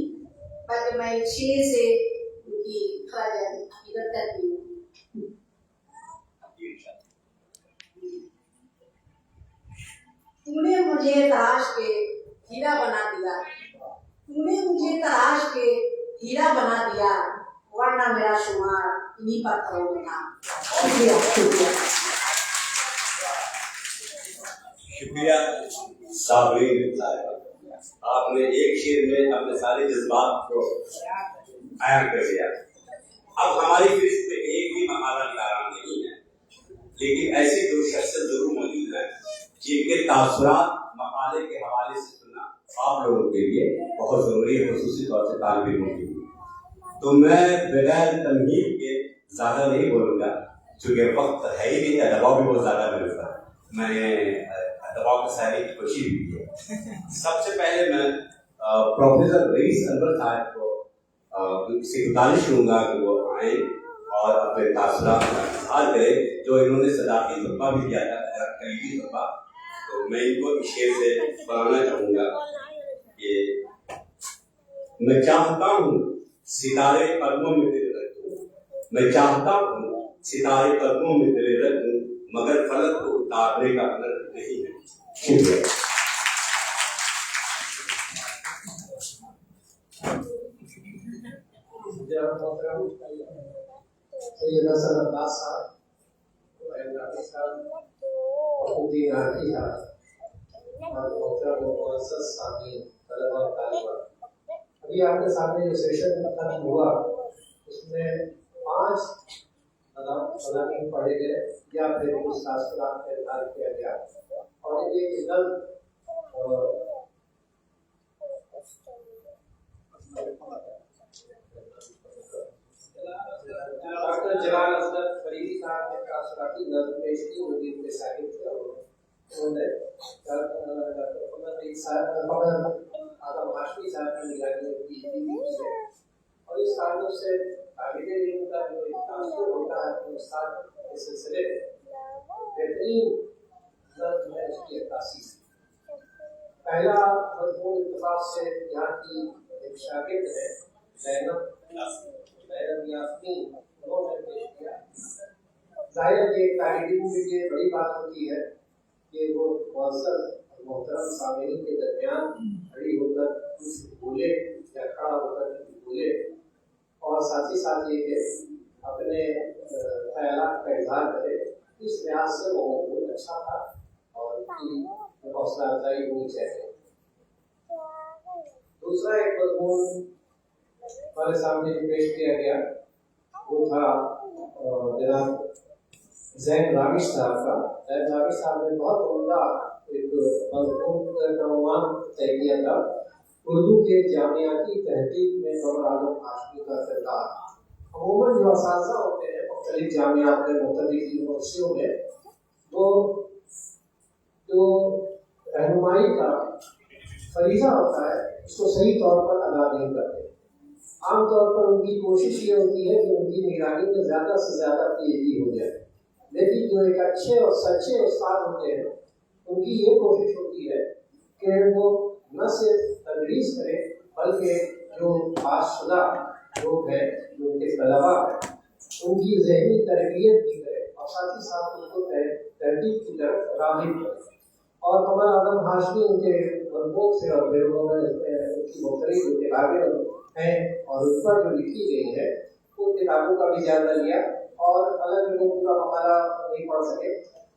بلکہ میں 6 سے ان کی خراج عقیدت کرتی ہوں. تم نے مجھے تراش کے ہیرا بنا دیا، تم نے مجھے تراش کے ہیرا بنا دیا، ورنہ میرا شمار انہی پتھروں میں تھا. شکریہ صابری صاحب. آپ نے ایک شعر میں اپنے سارے جذبات کو بیان کر دیا. اب ہماری فہرست میں ایک بھی مقالہ نگاران نہیں ہے، لیکن ایسی 2 شخصیت ضرور موجود ہیں جن کے تاثرات مقالے کے حوالے سے سننا آپ لوگوں کے لیے بہت ضروری ہے، خصوصی طور سے طالب علموں کے لیے. تو میں بغیر تمہید کے زیادہ نہیں بولوں گا چونکہ وقت ہے ہی نہیں، دباؤ بھی بہت زیادہ میرے اوپر. میں نے دباؤ کی ساری کی کوشش بھی کی ہے. سب سے پہلے میں پروفیسر رئیس انور صاحب کو سے گزارش کروں گا کہ وہ آئیں اور اپنے تاثرات کا اظہار کریں، جو انہوں نے صداقتی خطبہ بھی دیا تھا، قریبی خطبہ. تو میں ان کو اس شعر سے بنانا چاہوں گا کہ میں چاہتا ہوں ستارے قدموں میں تیرے رکھ دوں، میں چاہتا ہوں ستارے قدموں میں تیرے رکھ دوں، مگر فلک کو اتارنے کا ہنر نہیں ہے. شکریہ. سید حسن عباس صاحب، الدین عاقی صاحب اور محترم و معزز سامعین، طلبہ ابھی آپ کے سامنے جو سیشن ختم ہوا اس میں 5 مضامین پڑھے گئے یا پھر اس تاثرات کا اظہار کیا گیا اور ایک ڈاکٹر جلال اصغر فریدی صاحب نے تاثراتی نظم پیش کی جو دین کے صاحب تھے انہوں نے آدم ہاشمی صاحب کی نگرانی میں کی ہے اور اس تعلق سے طالب علم کا جو تاثر ہوتا ہے استاد کے سلسلے بہترین نظم ہے اس کی عکاسی. پہلا مضمون اتفاق سے یہاں کی ایک شاگرد ہے زینب یاسمین انہوں نے پیش کیا. ظاہر ہے کہ ایک طالب علم کے لیے بڑی بات ہوتی ہے کہ وہ معزز اور محترم سامعین کے درمیان کھڑی ہو کر کچھ بولے یا کھڑا ہو کر کچھ بولے اور ساتھ ہی ساتھ یہ کہ اپنے خیالات کا اظہار کرے. اس لحاظ سے وہ بہت اچھا تھا اور ان کی حوصلہ افزائی ہونی چاہیے. دوسرا ایک مضمون ہمارے سامنے جو پیش کیا گیا وہ تھا جناب زین راوش صاحب کا. زین راوش صاحب نے بہت عمدہ ایک مضمون کا عنوان طے کیا تھا اردو کے جامعاتی تحقیق میں قمر اعظم ہاشمی کا کردار. عموماً جو اساتذہ ہوتے ہیں مختلف جامعات میں مختلف یونیورسٹیوں میں وہ جو رہنمائی کا فریضہ ہوتا ہے اس کو صحیح طور پر ادا نہیں کرتے. عام طور پر ان کی کوشش یہ ہوتی ہے کہ ان کی نگرانی میں زیادہ سے زیادہ PhD ہو جائے, لیکن جو ایک اچھے اور سچے استاد ہوتے ہیں ان کی یہ کوشش ہوتی ہے کہ وہ نہ صرف تدریس کریں بلکہ جو پاس شدہ لوگ ہیں جو ان کے طلباء ہیں ان کی ذہنی تربیت بھی کرے اور ساتھ ہی ساتھ ان کو تحقیق کی طرف راغب کرے. اور قمر اعظم ہاشمی ان کے مضمون سے اور پھر انہوں نے ان کی مختلف جو کتابیں ہیں اور اس پر جو لکھی گئی ہے ان کتابوں کا بھی جائزہ لیا اور الگ لوگوں کا مقالہ نہیں پڑھ سکے,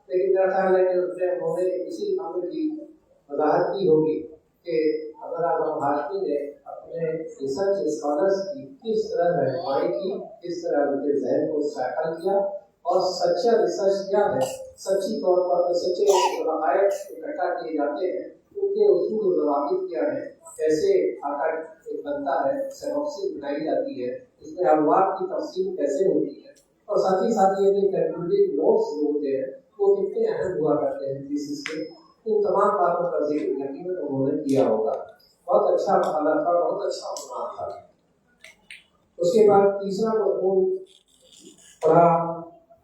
لیکن میرا خیال ہے کہ اس میں انہوں نے اسی عمل کی وضاحت کی ہوگی کہ قمر اعظم ہاشمی نے اپنے ریسرچ اسکالرس کی کس طرح رہنمائی کی, کس طرح ان کے ذہن کو سیکل کیا اور سچا ریسرچ کیا ہے. سچی طور پر سچے حقائق اکٹھا کیے جاتے ہیں, ان کے اصول و ضوابط کیا ہیں, کیسے آٹا بنتا ہے, سینوپسس بنائی جاتی ہے, اس میں الواد کی تقسیم کیسے ہوتی ہے, اور ساتھ ہی ساتھ یہ کہ کنکلوڈنگ نوٹس جو ہوتے ہیں وہ کتنے اہم ہوا کرتے ہیں تھیسس کے. ان تمام باتوں کا ذکر یقیناً انہوں نے کیا ہوگا. بہت اچھا مقالہ تھا, بہت اچھا عنوان تھا. اس کے بعد تیسرا مضمون بڑا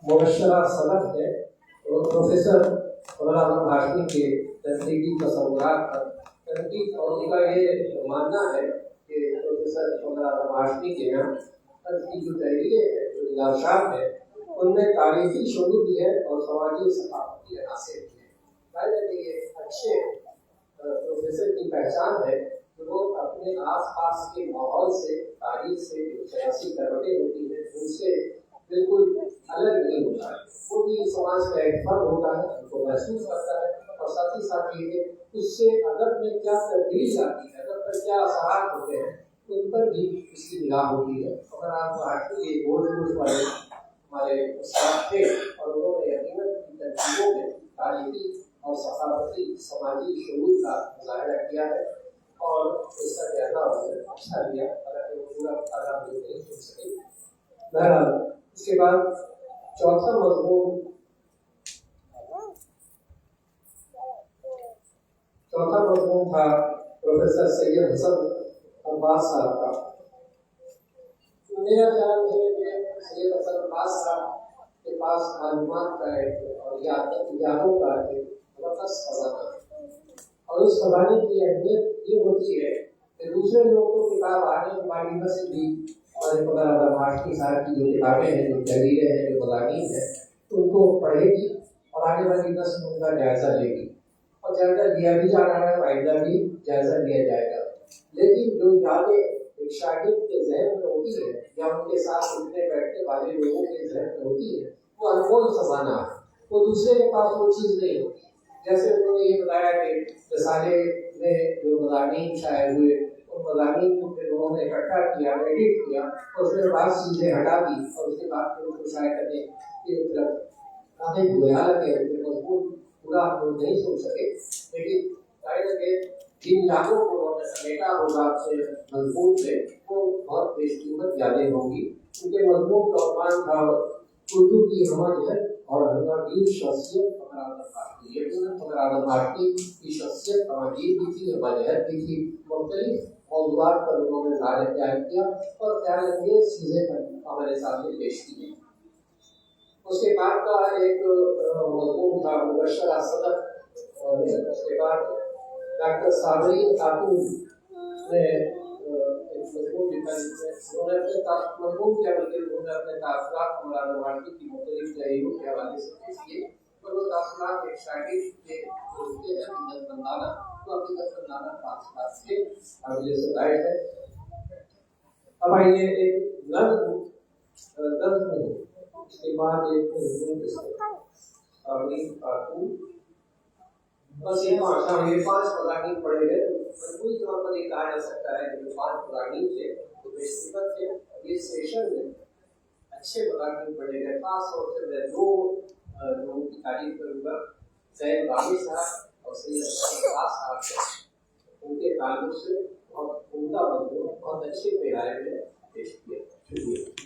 مبشرہ صدف ہے اور پروفیسر قمر اعظم ہاشمی کے تحقیقی تصورات پر تنقید, اور ان کا یہ ماننا ہے کہ پروفیسر قمر اعظم ہاشمی کے یہاں کی جو تحریریں ہیں جو نگارشات ہیں ان میں تاریخی شعور بھی ہے اور سماجی ثقافتی عناصر بھی ہے. ظاہر ہے کہ یہ اچھے پروفیسر کی پہچان ہے کہ وہ اپنے آس پاس کے ماحول سے, تاریخ سے, جو سیاسی کروٹیں ہوتی ہیں ان سے بالکل الگ نہیں ہوتا ہے. وہ بھی سماج کا ایک فرد ہوتا ہے, ان کو محسوس کرتا ہے اور ساتھ ہی ساتھ یہ کہ اس سے ادب میں کیا تبدیلی آتی ہے, ادب پر کیا اثرات ہوتے ہیں ان پر بھی اس کی نگاہ ہوتی ہے. اگر آپ ہاشمی کے گوشت والے ہمارے استاد تھے اور انہوں نے یقیناً کی ترکیبوں میں تاریخی اور ثقافتی سماجی شعور کا مظاہرہ کیا ہے اور اس کا جائزہ انہوں نے اچھا لیا, حالانکہ وہ پورا آرام نہیں سن سکے. بہرحال اس کے بعد چوتھا مضمون تھا پروفیسر سید حسن عباس صاحب کا. میرا خیال ہے کہ سید حسن عباس صاحب کے پاس معلومات کا ایک اور یادوں کا ایک زبردست خزانہ ہے, اور اس خزانے کی اہمیت یہ ہوتی ہے کہ دوسرے لوگ کو کتاب آنے والی وجہ سے بھی ہمارے قمر اعظم ہاشمی صاحب کی جو کتابیں ہیں, جو تحریریں ہیں, جو مضامین ہیں ان کو پڑھے گی اور آنے والی نسل ان کا جائزہ لے گی, اور جائزہ لیا بھی جا رہا ہے, آئندہ بھی جائزہ لیا جائے گا. لیکن جو یادیں ایک شاگرد کے ذہن میں ہوتی ہے یا ان کے ساتھ اٹھنے بیٹھنے والے لوگوں کے ذہن میں ہوتی ہے وہ انمول خزانہ ہے, وہ دوسرے کے پاس وہ چیز نہیں ہوتی. جیسے انہوں نے یہ بتایا کہ رسالے میں جو مضامین شائع ہوئے तो मज़ामीन को फिर उन्होंने इकट्ठा किया, एडिट किया और उसमें बाद चीज़ें हटा दी और उसके बाद फिर उसको शायद करने की तरफ काफ़ी बुरा लगे, उनके मजबूत पूरा हम लोग नहीं सुन सके, लेकिन शायद लगे जिन जागों को उन्होंने समेटा होगा से मजबूत से वो बहुत बेशकीमत यादें होंगी। उनके मजबूत का उपमान था उर्दू की समझ है और हमारी शख्सियत फकरात भारती, यकीनन फकरात भारती की शख्सियत हमारी भी थी, वजह भी थी, मुख्तलिफ मौज़ूआत पर उन्होंने ज़ाहिर बयान किया और ख्याल अंगेज़ चीज़ें हमारे सामने पेश की। उसके बाद का एक मज़मून था मुबशरा सदक़ और उसके बाद डॉक्टर साबरी खातून ने एक मज़मून लिखा जिसमें उन्होंने अपने मज़मून क्या बल्कि उन्होंने अपने तासुरात मुराद भारती की मुख्तलिफ तहरीरों के हवाले से पेश किए और वो तासुरात एक शायरी के होते हैं दस्तंदाना, तो अपनी दस्तंदाना तासुरात के हवाले से लाए हैं। अब आइए एक नज़्म उसके बाद एक साबरी खातून, बस ये पांच मज़ामीन पढ़े गए तो पूरी तौर पर ये कहा जा सकता है कि जो पांच मज़ामीन थे तो बेसिकत थे। ये सेशन में अच्छे मज़ामीन पढ़े गए, खास तौर से मैं दो लोगों की तारीफ करूँगा, ज़ैन रामी साहब और सैयद साहब से, उनके ताल्लुक से बहुत उम्दा बंदों बहुत अच्छे पेराए में पेश किया। शुक्रिया।